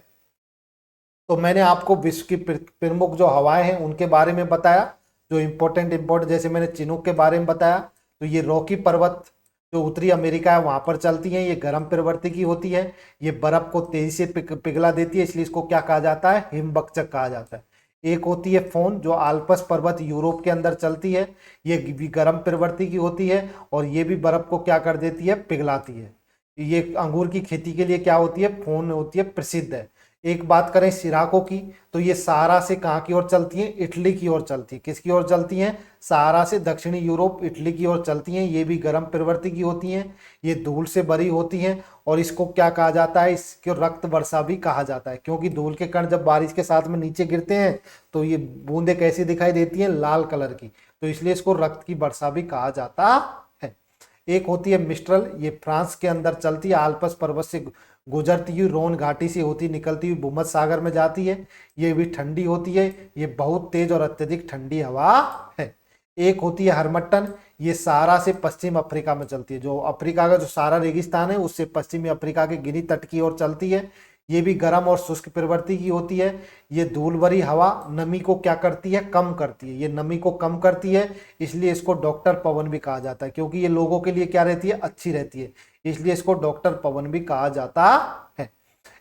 तो मैंने आपको विश्व की प्रमुख जो हवाएं हैं उनके बारे में बताया, जो इम्पोर्टेंट जैसे मैंने चिनूक के बारे में बताया। तो ये रॉकी पर्वत जो उत्तरी अमेरिका है वहां पर चलती हैं। ये गर्म प्रवृत्ति की होती है। ये बर्फ को तेजी से पिघला देती है, इसलिए इसको क्या कहा जाता है? हिमबकचक कहा जाता है। एक होती है फोन, जो आल्प्स पर्वत यूरोप के अंदर चलती है। ये भी गर्म प्रवृत्ति की होती है और ये भी बर्फ को क्या कर देती है? पिघलाती है। ये अंगूर की खेती के लिए क्या होती है? फोन होती है, प्रसिद्ध है। एक बात करें सिराको की, तो ये सहारा से कहाँ की ओर चलती है? इटली की ओर चलती है। किसकी ओर चलती हैं? सहारा से दक्षिणी यूरोप, इटली की ओर चलती हैं। ये भी गर्म प्रवृत्ति की होती हैं। ये धूल से भरी होती हैं और इसको क्या कहा जाता है? इसको रक्त वर्षा भी कहा जाता है, क्योंकि धूल के कण जब बारिश के साथ में नीचे गिरते हैं तो ये बूंदे कैसी दिखाई देती हैं? लाल कलर की। तो इसलिए इसको रक्त की वर्षा भी कहा जाता है। एक होती है मिस्ट्रल, ये फ्रांस के अंदर चलती है। आल्प्स पर्वत से गुजरती हुई रोन घाटी से होती निकलती हुई भूमध्य सागर में जाती है। ये भी ठंडी होती है। ये बहुत तेज और अत्यधिक ठंडी हवा है। एक होती है हरमट्टन, ये सहारा से पश्चिम अफ्रीका में चलती है। जो अफ्रीका का जो सारा रेगिस्तान है उससे पश्चिमी अफ्रीका के गिनी तट की ओर चलती है। ये भी गर्म और शुष्क प्रवृत्ति की होती है। ये धूल भरी हवा नमी को क्या करती है? कम करती है। ये नमी को कम करती है, इसलिए इसको डॉक्टर पवन भी कहा जाता है, क्योंकि ये लोगों के लिए क्या रहती है? अच्छी रहती है, इसलिए इसको डॉक्टर पवन भी कहा जाता है।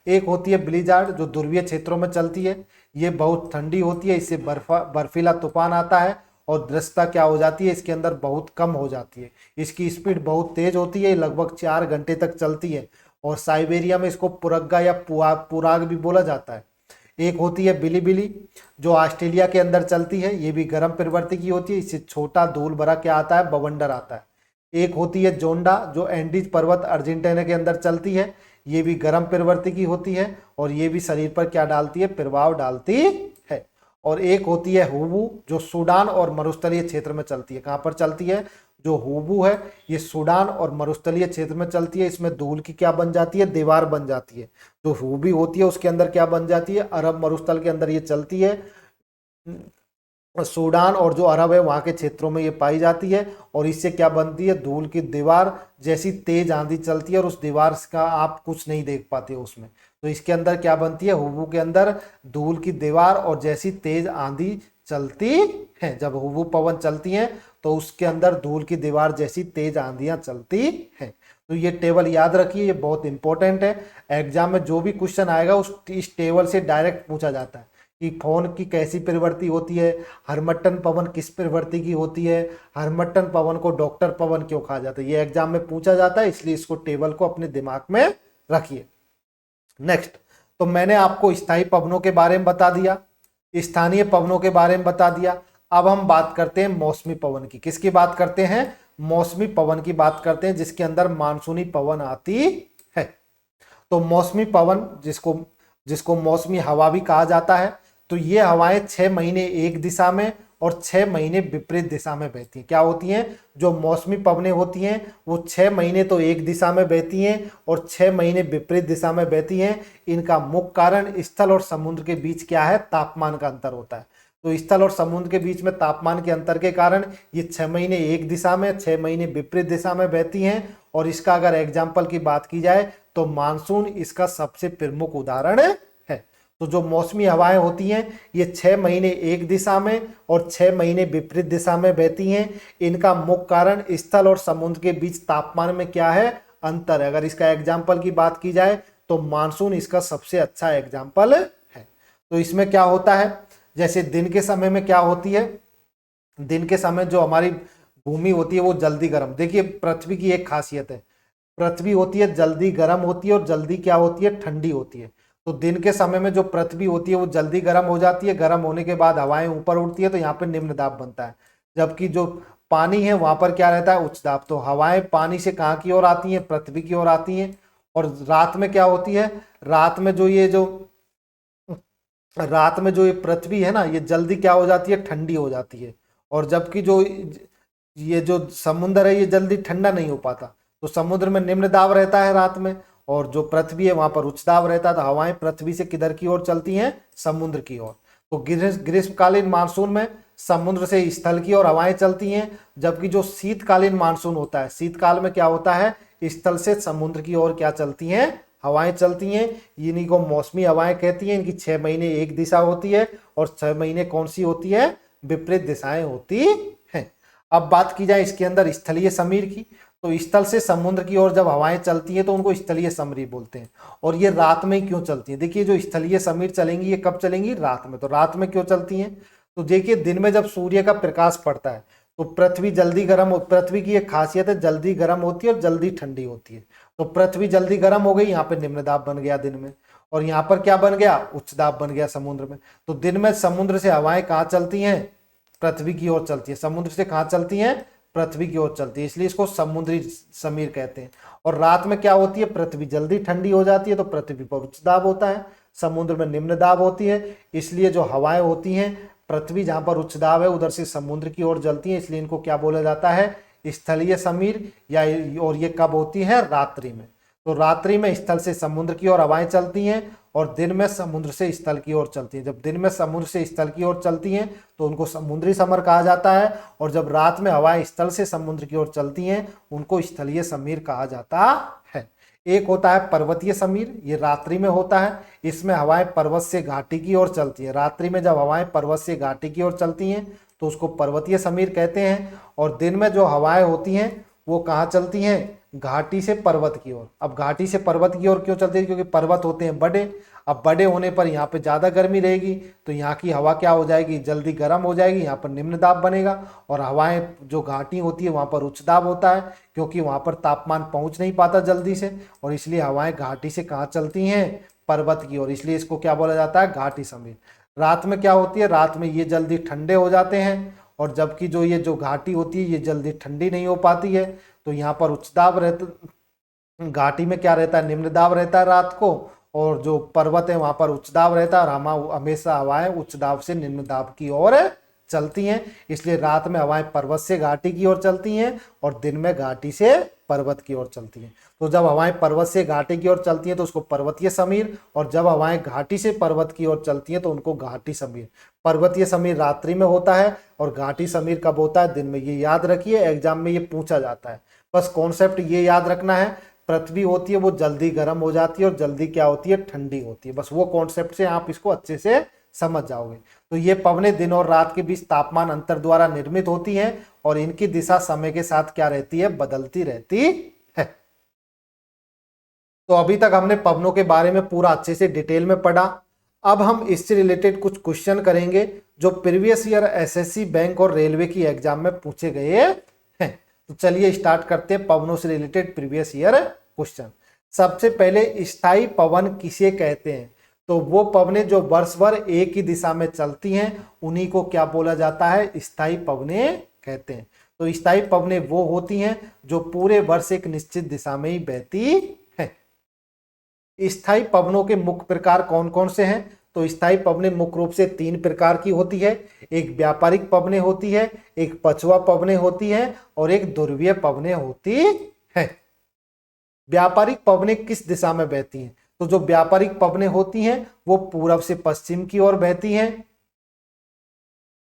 एक होती है ब्लिज़र्ड, जो ध्रुवीय क्षेत्रों में चलती है। ये बहुत ठंडी होती है, इससे बर्फीला तूफान आता है और दृश्यता क्या हो जाती है? इसके अंदर बहुत कम हो जाती है। इसकी स्पीड बहुत तेज होती है, लगभग 4 घंटे तक चलती है और साइबेरिया में इसको पुरग्गा या पुराग भी बोला जाता है। एक होती है बिलीबिली जो ऑस्ट्रेलिया के अंदर चलती है, ये भी गर्म प्रवृत्ति की होती है, इससे छोटा धूल भरा क्या आता है, बवंडर आता है। एक होती है जोंडा जो एंडीज पर्वत अर्जेंटीना के अंदर चलती है, ये भी गर्म प्रवृत्ति की होती है और ये भी शरीर पर क्या डालती है, प्रभाव डालती है। और एक होती है हुबू जो सूडान और मरुस्थलीय क्षेत्र में चलती है। कहाँ पर चलती है, जो हुबू है ये सूडान और मरुस्थलीय क्षेत्र में चलती है। इसमें धूल की क्या बन जाती है, दीवार बन जाती है। जो हुबी होती है उसके अंदर क्या बन जाती है, अरब मरुस्थल के अंदर ये चलती है। सूडान और जो अरब है वहां के क्षेत्रों में ये पाई जाती है और इससे क्या बनती है, धूल की दीवार जैसी तेज आंधी चलती है और उस दीवार का आप कुछ नहीं देख पाते हो उसमें। तो इसके अंदर क्या बनती है, हुबू के अंदर धूल की दीवार और जैसी तेज आंधी चलती है। जब हुबू पवन चलती है तो उसके अंदर धूल की दीवार जैसी तेज आंधियां चलती हैं। तो ये टेबल याद रखिए, ये बहुत इंपॉर्टेंट है। एग्जाम में जो भी क्वेश्चन आएगा इस टेबल से डायरेक्ट पूछा जाता है कि फोन की कैसी प्रवृत्ति होती है, हरमट्टन पवन किस प्रवृत्ति की होती है, हरमट्टन पवन को डॉक्टर पवन क्यों कहा जाता है, ये एग्जाम में पूछा जाता है, इसलिए इसको टेबल को अपने दिमाग में रखिए। नेक्स्ट, तो मैंने आपको स्थायी पवनों के बारे में बता दिया, स्थानीय पवनों के बारे में बता दिया। अब हम बात करते हैं मौसमी पवन की। किसकी बात करते हैं, मौसमी पवन की बात करते हैं, जिसके अंदर मानसूनी पवन आती है। तो मौसमी पवन जिसको मौसमी हवा भी कहा जाता है, तो ये हवाएं 6 महीने एक दिशा में और 6 महीने विपरीत दिशा में बहती हैं। क्या होती हैं, जो मौसमी पवनें होती हैं वो 6 महीने तो एक दिशा में बहती हैं और 6 महीने विपरीत दिशा में बहती हैं। इनका मुख्य कारण स्थल और समुद्र के बीच क्या है, तापमान का अंतर होता है। तो स्थल और समुद्र के बीच में तापमान के अंतर के कारण ये 6 महीने एक दिशा में, 6 महीने विपरीत दिशा में बहती हैं। और इसका अगर एग्जाम्पल की बात की जाए तो मानसून इसका सबसे प्रमुख उदाहरण है। तो जो मौसमी हवाएं होती हैं ये 6 महीने एक दिशा में और 6 महीने विपरीत दिशा में बहती हैं। इनका मुख्य कारण स्थल और समुद्र के बीच तापमान में क्या है, अंतर है। अगर इसका एग्जाम्पल की बात की जाए तो मानसून इसका सबसे अच्छा एग्जाम्पल है। तो इसमें क्या होता है, जैसे दिन के समय में क्या होती है, दिन के समय जो हमारी भूमि होती है वो जल्दी गर्म, देखिए पृथ्वी की एक खासियत है, पृथ्वी होती है जल्दी गर्म होती है और जल्दी क्या होती है, ठंडी होती है। तो दिन के समय में जो पृथ्वी होती है वो जल्दी गर्म हो जाती है, गर्म होने के बाद हवाएं ऊपर उठती है तो यहाँ पे निम्न दाब बनता है। जबकि जो पानी है वहां पर क्या रहता है, उच्च दाब। तो हवाएं पानी से कहाँ की ओर आती हैं, पृथ्वी की ओर आती हैं। और रात में क्या होती है, रात में जो ये पृथ्वी है ना, ये जल्दी क्या हो जाती है, ठंडी हो जाती है। और जबकि ये जो समुद्र है ये जल्दी ठंडा नहीं हो पाता। तो समुद्र में निम्न दाब रहता है रात में और जो पृथ्वी है वहां पर उच्च दाब रहता है। तो हवाएं पृथ्वी से किधर की ओर चलती हैं, समुद्र की ओर। तो ग्रीष्मकालीन मानसून में समुद्र से स्थल की ओर हवाएं चलती हैं। जबकि जो शीतकालीन मानसून होता है, शीतकाल में क्या होता है, स्थल से समुद्र की ओर क्या चलती हैं, हवाएं चलती हैं। इन्हीं को मौसमी हवाएं कहती हैं। इनकी 6 महीने एक दिशा होती है और 6 महीने कौन सी होती है, विपरीत दिशाएं होती हैं। अब बात की जाए इसके अंदर स्थलीय समीर की, तो स्थल से समुद्र की ओर जब हवाएं चलती हैं तो उनको स्थलीय समीर बोलते हैं। और ये रात में क्यों चलती हैं, देखिए जो स्थलीय समीर चलेंगी ये कब चलेंगी, रात में। तो रात में क्यों चलती हैं, तो देखिए दिन में जब सूर्य का प्रकाश पड़ता है तो पृथ्वी जल्दी गर्म, पृथ्वी की एक खासियत है जल्दी गर्म होती है और जल्दी ठंडी होती है। तो पृथ्वी जल्दी गर्म हो गई, यहाँ पे निम्न दाब बन गया दिन में, और यहाँ पर क्या बन गया, उच्च दाब बन गया समुद्र में। तो दिन में समुद्र से हवाएं कहाँ चलती हैं, पृथ्वी की ओर चलती है। समुद्र से कहाँ चलती हैं, पृथ्वी की ओर चलती है, इसलिए इसको समुद्री समीर कहते हैं। और रात में क्या होती है, पृथ्वी जल्दी ठंडी हो जाती है तो पृथ्वी पर उच्च दाब होता है, समुद्र में निम्न दाब होती है। इसलिए जो हवाएं होती हैं, पृथ्वी जहां पर उच्च दाब है उधर से समुद्र की ओर चलती है, इसलिए इनको क्या बोला जाता है, स्थलीय समीर। या और ये कब होती है, रात्रि में। तो रात्रि में स्थल से समुद्र की ओर हवाएं चलती हैं और दिन में समुद्र से स्थल की ओर चलती हैं। जब दिन में समुद्र से स्थल की ओर चलती हैं तो उनको समुद्री समर कहा जाता है, और जब रात में हवाएं स्थल से समुद्र की ओर चलती हैं उनको स्थलीय समीर कहा जाता है। एक होता है पर्वतीय समीर, ये रात्रि में होता है। इसमें हवाएं पर्वत से घाटी की ओर चलती है। रात्रि में जब हवाएं पर्वत से घाटी की ओर चलती हैं तो उसको पर्वतीय समीर कहते हैं। और दिन में जो हवाएं होती हैं वो कहाँ चलती हैं, घाटी से पर्वत की ओर। अब घाटी से पर्वत की ओर क्यों चलती है, क्योंकि पर्वत होते हैं बड़े। अब बड़े होने पर यहाँ पे ज़्यादा गर्मी रहेगी तो यहाँ की हवा क्या हो जाएगी, जल्दी गर्म हो जाएगी, यहाँ पर निम्न दाब बनेगा। और हवाएं जो घाटी होती है वहाँ पर उच्च दाब होता है, क्योंकि वहाँ पर तापमान पहुँच नहीं पाता जल्दी से, और इसलिए हवाएं घाटी से कहाँ चलती हैं, पर्वत की ओर, इसलिए इसको क्या बोला जाता है, घाटी समीर। रात में क्या होती है, रात में ये जल्दी ठंडे हो जाते हैं, और जबकि जो ये जो घाटी होती है ये जल्दी ठंडी नहीं हो पाती है। तो यहाँ पर उच्च दाब रहता, घाटी में क्या रहता है, निम्न दाब रहता है रात को, और जो पर्वत है वहां पर उच्च दाब रहता है, और हमेशा हवाएं उच्च दाब से निम्न दाब की ओर चलती हैं। इसलिए रात में हवाएं पर्वत से घाटी की ओर चलती हैं और दिन में घाटी से पर्वत की ओर चलती हैं। तो जब हवाएं पर्वत से घाटी की ओर चलती हैं तो उसको पर्वतीय समीर, और जब हवाएं घाटी से पर्वत की ओर चलती हैं तो उनको घाटी समीर। पर्वतीय समीर रात्रि में होता है और घाटी समीर कब होता है, दिन में। ये याद रखिए, एग्जाम में ये पूछा जाता है। बस कॉन्सेप्ट ये याद रखना है, पृथ्वी होती है वो जल्दी गर्म हो जाती है और जल्दी क्या होती है, ठंडी होती है। बस वो कॉन्सेप्ट से आप इसको अच्छे से समझ जाओगे। तो ये पवनें दिन और रात के बीच तापमान अंतर द्वारा निर्मित होती हैं और इनकी दिशा समय के साथ क्या रहती है, बदलती रहती है। तो अभी तक हमने पवनों के बारे में पूरा अच्छे से डिटेल में पढ़ा। अब हम इससे रिलेटेड कुछ क्वेश्चन करेंगे जो प्रीवियस ईयर एसएससी, बैंक और रेलवे की एग्जाम में पूछे गए हैं। तो चलिए स्टार्ट करते हैं पवनों से रिलेटेड प्रीवियस ईयर क्वेश्चन। सबसे पहले स्थायी पवन किसे कहते हैं, तो वो पवनें जो वर्ष भर एक ही दिशा में चलती हैं उन्हीं को क्या बोला जाता है, स्थायी पवनें कहते हैं। तो स्थायी पवनें वो होती हैं जो पूरे वर्ष एक निश्चित दिशा में ही बहती हैं। स्थायी पवनों के मुख्य प्रकार कौन कौन से हैं, तो स्थायी पवनें मुख्य रूप से 3 प्रकार की होती है। एक व्यापारिक पवनें होती है, एक पछुआ पवनें होती है और एक ध्रुवीय पवनें होती है। व्यापारिक पवनें किस दिशा में बहती हैं, तो जो व्यापारिक पवनें होती हैं वो पूरब से पश्चिम की ओर बहती हैं।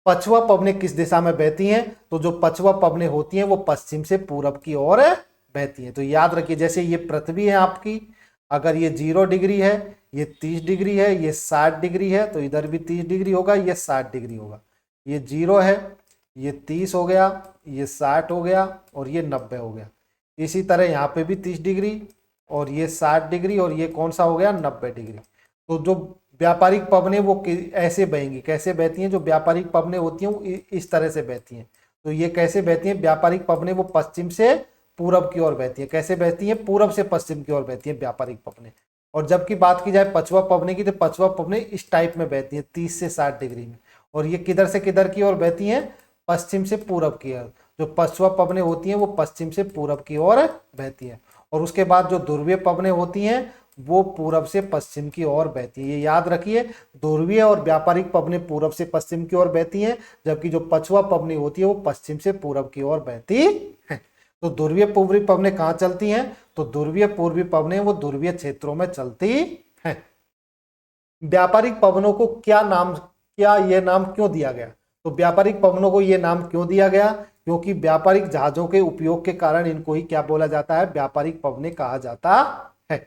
पछुआ पवनें किस दिशा में बहती हैं, तो जो पछुआ पवनें होती हैं वो पश्चिम से पूरब की ओर बहती हैं। तो याद रखिए, जैसे ये पृथ्वी है आपकी, अगर ये 0 डिग्री है, ये 30 डिग्री है, ये 60 डिग्री है, तो इधर भी 30 डिग्री होगा, ये 60 डिग्री होगा। ये 0 है, ये 30 हो गया, ये 60 हो गया और ये 90 हो गया। इसी तरह यहाँ पे भी 30 डिग्री और ये 60 डिग्री और ये कौन सा हो गया, 90 डिग्री। तो जो व्यापारिक पवनें वो ऐसे बहेंगी, कैसे बहती हैं, जो व्यापारिक पवनें होती हैं वो इस तरह से बहती हैं। तो ये कैसे बहती हैं, व्यापारिक पवनें वो पश्चिम से पूरब की ओर बहती हैं। कैसे बहती हैं, पूरब से पश्चिम की ओर बहती हैं व्यापारिक पवनें। और जबकि बात की जाए पछुआ पवनें की, तो पछुआ पवनें इस टाइप में बहती हैं, 30 से 60 डिग्री में, और ये किधर से किधर की ओर बहती हैं, पश्चिम से पूरब की ओर। जो पछुआ पवनें होती हैं वो पश्चिम से पूरब की ओर बहती हैं। और उसके बाद जो ध्रुवीय पवनें होती हैं वो पूरब से पश्चिम की ओर बहती है। ये याद रखिए, ध्रुवीय और व्यापारिक पवनें पूरब से पश्चिम की ओर बहती हैं, जबकि जो पछुआ पवनें होती है वो पश्चिम से पूरब की ओर बहती है। तो ध्रुवीय पूर्वी पवनें कहाँ चलती हैं, तो ध्रुवीय पूर्वी पवनें वो ध्रुवीय क्षेत्रों में चलती हैं। व्यापारिक पवनों को ये नाम क्यों दिया गया, तो व्यापारिक पवनों को ये नाम क्यों दिया गया, क्योंकि व्यापारिक जहाजों के उपयोग के कारण इनको ही क्या बोला जाता है, व्यापारिक पवनें कहा जाता है।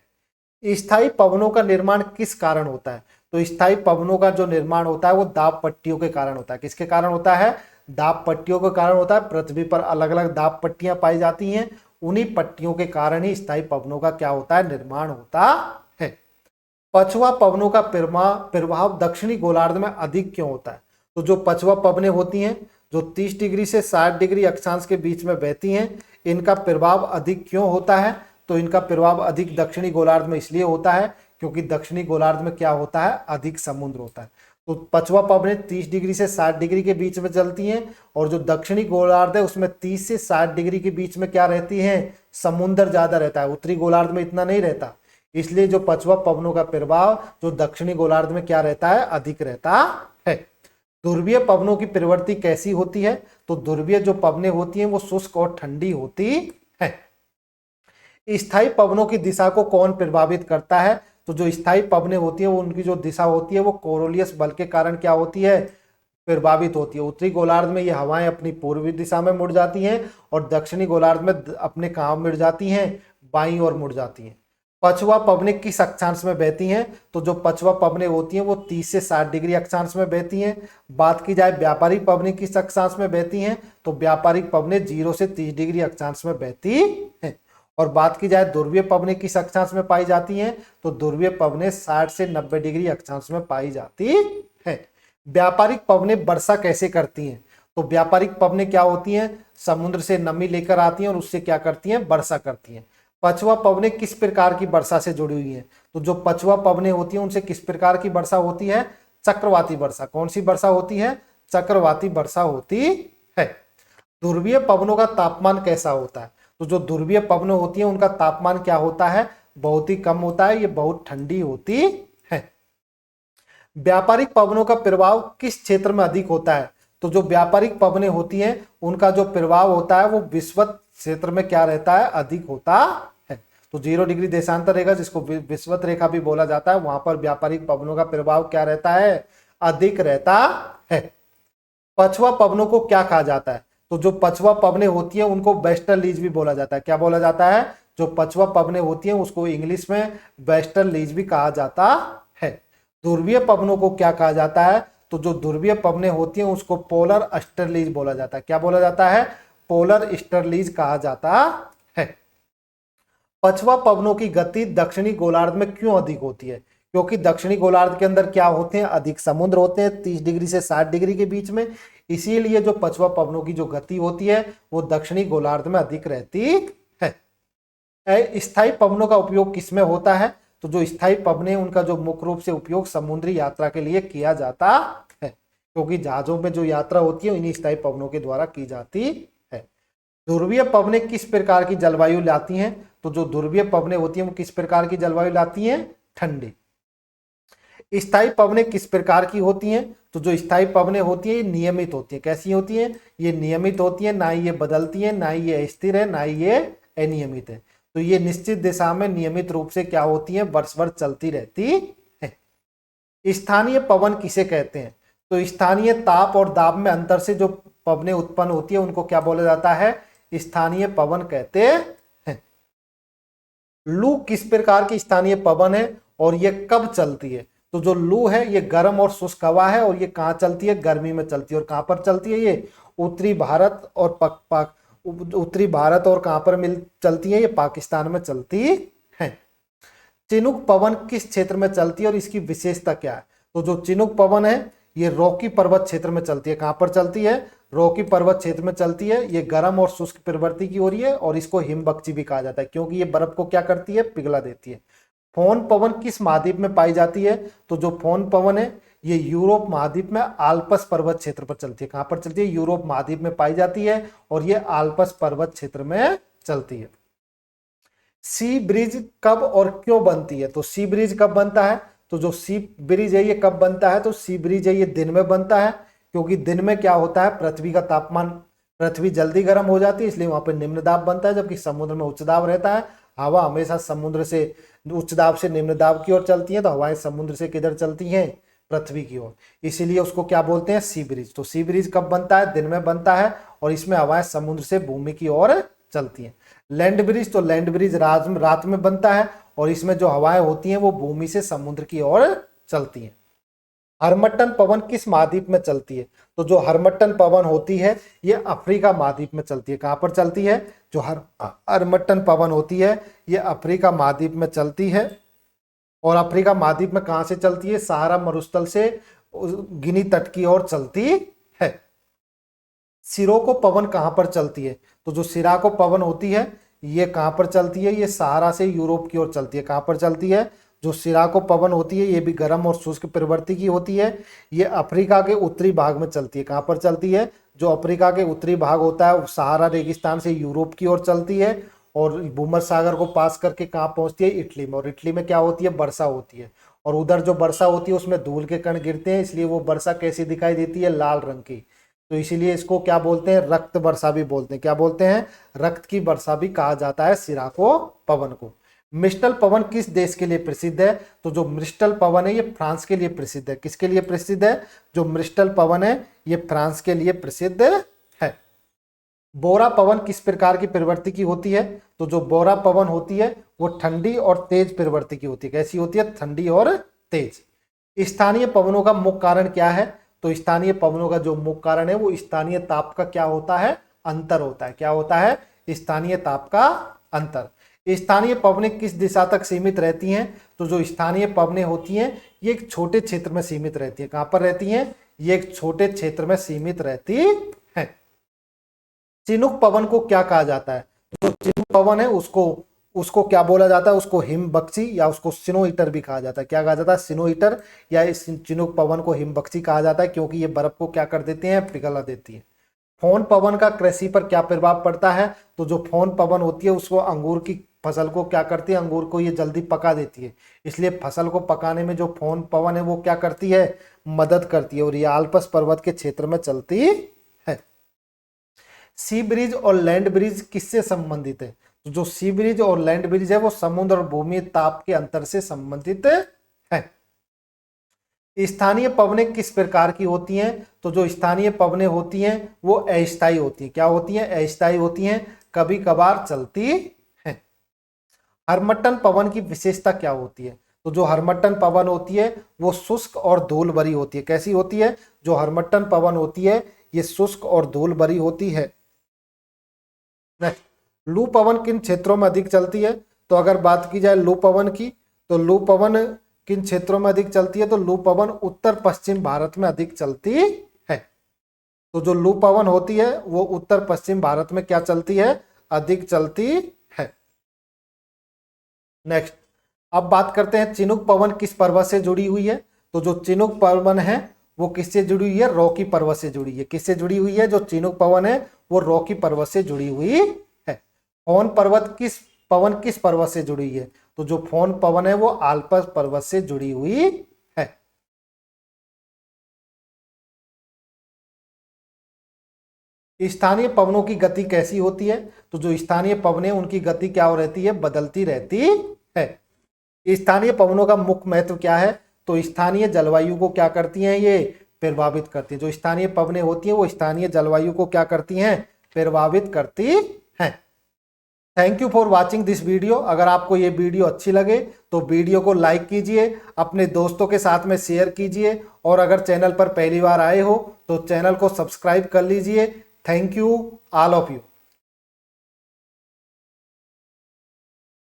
स्थायी पवनों का निर्माण किस कारण होता है, तो स्थायी पवनों का जो निर्माण होता है वो दाब पट्टियों के कारण होता है। किसके कारण होता है, दाब पट्टियों के कारण होता है। पृथ्वी पर अलग अलग दाब पट्टियां पाई जाती हैं, उन्हीं पट्टियों के कारण ही स्थायी पवनों का क्या होता है, निर्माण होता है। पछुआ पवनों का प्रभाव दक्षिणी गोलार्ध में अधिक क्यों होता है, तो जो पछुआ पवनें होती हैं जो 30 डिग्री से 60 डिग्री अक्षांश के बीच में बहती हैं, इनका प्रभाव अधिक क्यों होता है, तो इनका प्रभाव अधिक दक्षिणी गोलार्ध में इसलिए होता है क्योंकि दक्षिणी गोलार्ध में क्या होता है, अधिक समुद्र होता है। तो पछुआ पवनें 30 डिग्री से 60 डिग्री के बीच में चलती हैं, और जो दक्षिणी गोलार्ध है उसमें 30 से 60 डिग्री के बीच में क्या रहती है, समुद्र ज्यादा रहता है। उत्तरी गोलार्ध में इतना नहीं रहता, इसलिए जो पछुआ पवनों का प्रभाव जो दक्षिणी गोलार्ध में क्या रहता है, अधिक रहता है। ध्रुवीय पवनों की प्रवृत्ति कैसी होती है, तो ध्रुवीय जो पवनें होती हैं वो शुष्क और ठंडी होती है। स्थायी पवनों की दिशा को कौन प्रभावित करता है, तो जो स्थायी पवनें होती है वो उनकी जो दिशा होती है वो कोरोलियस बल के कारण क्या होती है, प्रभावित होती है। उत्तरी गोलार्ध में ये हवाएं अपनी पूर्वी दिशा में मुड़ जाती हैं और दक्षिणी गोलार्ध में अपने कहाँ मुड़ जाती हैं, बाईं ओर मुड़ जाती हैं। पछुआ पवनें किस अक्षांश में बहती हैं, तो जो पछुआ पवनें होती हैं वो 30 से 60 डिग्री अक्षांश में बहती हैं। बात की जाए व्यापारिक पवनें किस अक्षांश में बहती हैं, तो व्यापारिक पवनें 0 से 30 डिग्री अक्षांश में बहती हैं। और बात की जाए ध्रुवीय पवनें किस अक्षांश में पाई जाती हैं, तो ध्रुवीय पवनें 60 से 90 डिग्री अक्षांश में पाई जाती है। व्यापारिक पवनें वर्षा कैसे करती हैं, तो व्यापारिक पवनें क्या होती हैं, समुद्र से नमी लेकर आती हैं और उससे क्या करती हैं, वर्षा करती हैं। पछुआ पवनें किस प्रकार की वर्षा से जुड़ी हुई हैं? तो जो पछुआ पवनें होती हैं उनसे किस प्रकार की वर्षा होती है? चक्रवाती वर्षा। कौन सी वर्षा होती है? चक्रवाती वर्षा होती है। ध्रुवीय पवनों का तापमान कैसा होता है? तो जो ध्रुवीय पवनें होती हैं उनका तापमान क्या होता है? बहुत ही कम होता है, ये बहुत ठंडी होती है। व्यापारिक पवनों का प्रभाव किस क्षेत्र में अधिक होता है? तो जो व्यापारिक पवनें होती हैं उनका जो प्रभाव होता है वो विषुवत क्षेत्र में क्या रहता है? अधिक होता है। तो 0 डिग्री देशांतर रेखा, जिसको विषुवत रेखा भी बोला जाता है, वहां पर व्यापारिक पवनों का प्रभाव क्या रहता है? अधिक रहता है। पछुआ पवनों को क्या कहा जाता है? तो जो पछुआ पवनें होती हैं उनको वेस्टर्लीज भी बोला जाता है। क्या बोला जाता है? जो पछुआ पवनें होती हैं उसको इंग्लिश में वेस्टर्लीज भी कहा जाता है। ध्रुवीय पवनों को क्या कहा जाता है? तो जो ध्रुवीय पवनें होती हैं उसको पोलर ईस्टर्लीज बोला जाता है। क्या बोला जाता है? पोलर ईस्टर्लीज कहा जाता है। पछुआ पवनों की गति दक्षिणी गोलार्ध में क्यों अधिक होती है? क्योंकि दक्षिणी गोलार्ध के अंदर क्या होते हैं? अधिक समुद्र होते हैं 30 डिग्री से 60 डिग्री के बीच में, इसीलिए जो पछुआ पवनों की जो गति होती है वो दक्षिणी गोलार्ध में अधिक रहती है। स्थायी पवनों का उपयोग किसमें होता है? तो जो स्थायी पवनें उनका जो मुख्य रूप से उपयोग समुद्री यात्रा के लिए किया जाता है, क्योंकि जहाजों में जो यात्रा होती है इन्हीं स्थायी पवनों के द्वारा की जाती है। ध्रुवीय पवनें किस प्रकार की जलवायु लाती हैं? तो जो ध्रुवीय पवनें होती हैं वो किस प्रकार की जलवायु लाती हैं? ठंडी। स्थायी पवनें किस प्रकार की होती हैं? तो जो स्थायी पवनें होती है ये नियमित होती है। कैसी होती है? ये नियमित होती है, ना ही ये बदलती है, ना ही ये स्थिर है, ना ही ये अनियमित है। तो ये निश्चित दिशा में नियमित रूप से क्या होती है? वर्ष भर चलती रहती है। स्थानीय पवन किसे कहते हैं? तो स्थानीय ताप और दाब में अंतर से जो पवनें उत्पन्न होती है उनको क्या बोला जाता है? स्थानीय पवन कहते हैं। लू किस प्रकार की स्थानीय पवन है और ये कब चलती है? तो जो लू है ये गर्म और शुष्क हवा है और ये कहाँ चलती है? गर्मी में चलती है। और कहाँ पर चलती है? ये उत्तरी भारत और उत्तरी भारत और कहाँ पर चलती है? ये पाकिस्तान में चलती है। चिनुक पवन किस क्षेत्र में चलती है और इसकी विशेषता क्या है? तो जो चिनुक पवन है ये रॉकी पर्वत क्षेत्र में चलती है। कहाँ पर चलती है? रॉकी पर्वत क्षेत्र में चलती है। ये गर्म और शुष्क प्रवृत्ति की ओर है और इसको हिमबख्शी भी कहा जाता है, क्योंकि ये बर्फ को क्या करती है? पिघला देती है। फोन पवन किस महाद्वीप में पाई जाती है? तो जो फोन पवन है ये यूरोप महाद्वीप में आल्प्स पर्वत क्षेत्र पर चलती है। कहां पर चलती है? यूरोप महाद्वीप में पाई जाती है और ये आल्प्स पर्वत क्षेत्र में चलती है। सी ब्रिज कब और क्यों बनती है? तो सी ब्रिज कब बनता है? तो जो सी ब्रिज है ये कब बनता है? तो सी ब्रिज है ये दिन में बनता है, क्योंकि दिन में क्या होता है? पृथ्वी का तापमान, पृथ्वी जल्दी गर्म हो जाती है, इसलिए वहां पर निम्न दाब बनता है, जबकि समुद्र में उच्च दाब रहता है। हवा हमेशा समुद्र से उच्च दाब से निम्न दाब की ओर चलती है, तो हवाएं समुद्र से किधर चलती हैं? पृथ्वी की ओर। इसीलिए उसको क्या बोलते हैं? सी ब्रिज। तो सी ब्रिज कब बनता है? दिन में बनता है और इसमें हवाएं समुद्र से भूमि की ओर चलती हैं। लैंड ब्रिज, तो लैंड ब्रिज रात में बनता है और इसमें जो हवाएं होती हैं वो भूमि से समुद्र की ओर चलती हैं। हरमट्टन पवन किस महाद्वीप में चलती है? तो जो हरमट्टन पवन होती है ये अफ्रीका महाद्वीप में चलती है। कहां पर चलती है? जो हरमट्टन पवन होती है ये अफ्रीका महाद्वीप में चलती है। और अफ्रीका महाद्वीप में कहां से चलती है? सहारा मरुस्थल से गिनी तट की ओर चलती है। सिरोको पवन कहां पर चलती है? तो जो सिराको पवन होती है ये कहां पर चलती है? ये सहारा से यूरोप की ओर चलती है। कहां पर चलती है? जो सिराको पवन होती है ये भी गर्म और शुष्क प्रवृत्ति की होती है। ये अफ्रीका के उत्तरी भाग में चलती है। कहां पर चलती है? जो अफ्रीका के उत्तरी भाग होता है सहारा रेगिस्तान से यूरोप की ओर चलती है और भूमध्य सागर को पास करके कहां पहुंचती है? इटली में। और इटली में क्या होती है? वर्षा होती है। और उधर जो वर्षा होती है उसमें धूल के कण गिरते हैं, इसलिए वो वर्षा कैसी दिखाई देती है? लाल रंग की। तो इसीलिए इसको क्या बोलते हैं? रक्त वर्षा भी बोलते हैं। क्या बोलते हैं? रक्त की वर्षा भी कहा जाता है सिराको पवन को। मिस्टल पवन किस देश के लिए प्रसिद्ध है? तो जो मिस्टल पवन है ये फ्रांस के लिए प्रसिद्ध है। किसके लिए प्रसिद्ध है? जो मिस्टल पवन है ये फ्रांस के लिए प्रसिद्ध है। बोरा पवन किस प्रकार की प्रवृत्ति की होती है? तो जो बोरा पवन होती है वो ठंडी और तेज प्रवृत्ति की होती है। कैसी होती है? ठंडी और तेज। स्थानीय पवनों का मुख्य कारण क्या है? तो स्थानीय पवनों का जो मुख्य कारण है वो स्थानीय ताप का क्या होता है? अंतर होता है। क्या होता है? स्थानीय ताप का अंतर। स्थानीय पवनें किस दिशा तक सीमित रहती हैं? तो जो स्थानीय पवनें होती हैं ये एक छोटे क्षेत्र में सीमित रहती है। कहां पर रहती हैं? ये एक छोटे क्षेत्र में सीमित रहती है। चिनुक पवन को क्या कहा जाता है? जो चिनुक पवन है उसको उसको क्या बोला जाता है, उसको हिमबख्शी या उसको सिनो ईटर भी कहा जाता है। क्या कहा जाता है, सिनो ईटर या इस चिनुक पवन को हिमबख्शी कहा जाता है, क्योंकि ये बर्फ को क्या कर देती है, पिघला देती है। फोन पवन का कृषि पर क्या प्रभाव पड़ता है, तो जो फोन पवन होती है उसको अंगूर की फसल को क्या करती है, अंगूर को ये जल्दी पका देती है, इसलिए फसल को पकाने में जो फोन पवन है वो क्या करती है, मदद करती है, और ये आल्प्स पर्वत के क्षेत्र में चलती है। सी ब्रिज और लैंड ब्रिज किससे संबंधित है, तो जो सी ब्रिज और लैंड ब्रिज है वो समुद्र और भूमि ताप के अंतर से संबंधित है। स्थानीय पवनें किस प्रकार की होती हैं, तो जो स्थानीय पवनें होती हैं वो अस्थायी होती हैं। क्या होती हैं, अस्थायी होती हैं, कभी कभार चलती हैं। हरमट्टन पवन की विशेषता क्या होती है, तो जो हरमट्टन पवन होती है वो शुष्क और धूल भरी होती है। कैसी होती है, जो हरमट्टन पवन होती है ये शुष्क और धूल भरी होती है। लू पवन किन क्षेत्रों में अधिक चलती है, तो अगर बात की जाए लू पवन की, तो लू पवन किन क्षेत्रों में अधिक चलती है, तो लू पवन उत्तर पश्चिम भारत में अधिक चलती है। तो जो लू पवन होती है वो उत्तर पश्चिम भारत में क्या चलती है, अधिक चलती है। नेक्स्ट, अब बात करते हैं चिनुक पवन किस पर्वत से जुड़ी हुई है, तो जो चिनुक पवन है वो किससे जुड़ी हुई है, रॉकी पर्वत से जुड़ी है। किससे जुड़ी हुई है, जो चिनुक पवन है वो रॉकी पर्वत से जुड़ी हुई है। फोन पवन किस पर्वत से जुड़ी है, तो जो फोन पवन है वो आल्प्स पर्वत से जुड़ी हुई है। स्थानीय पवनों की गति कैसी होती है, तो जो स्थानीय पवनें उनकी गति क्या हो रहती है, बदलती रहती है। स्थानीय पवनों का मुख्य महत्व क्या है, तो स्थानीय जलवायु को क्या करती हैं, ये प्रभावित करती है। जो स्थानीय पवनें होती हैं वो स्थानीय जलवायु को क्या करती हैं, प्रभावित करती हैं। Thank you for watching this video. अगर आपको ये वीडियो अच्छी लगे तो वीडियो को लाइक कीजिए, अपने दोस्तों के साथ में शेयर कीजिए, और अगर चैनल पर पहली बार आए हो तो चैनल को सब्सक्राइब कर लीजिए। Thank you all of you.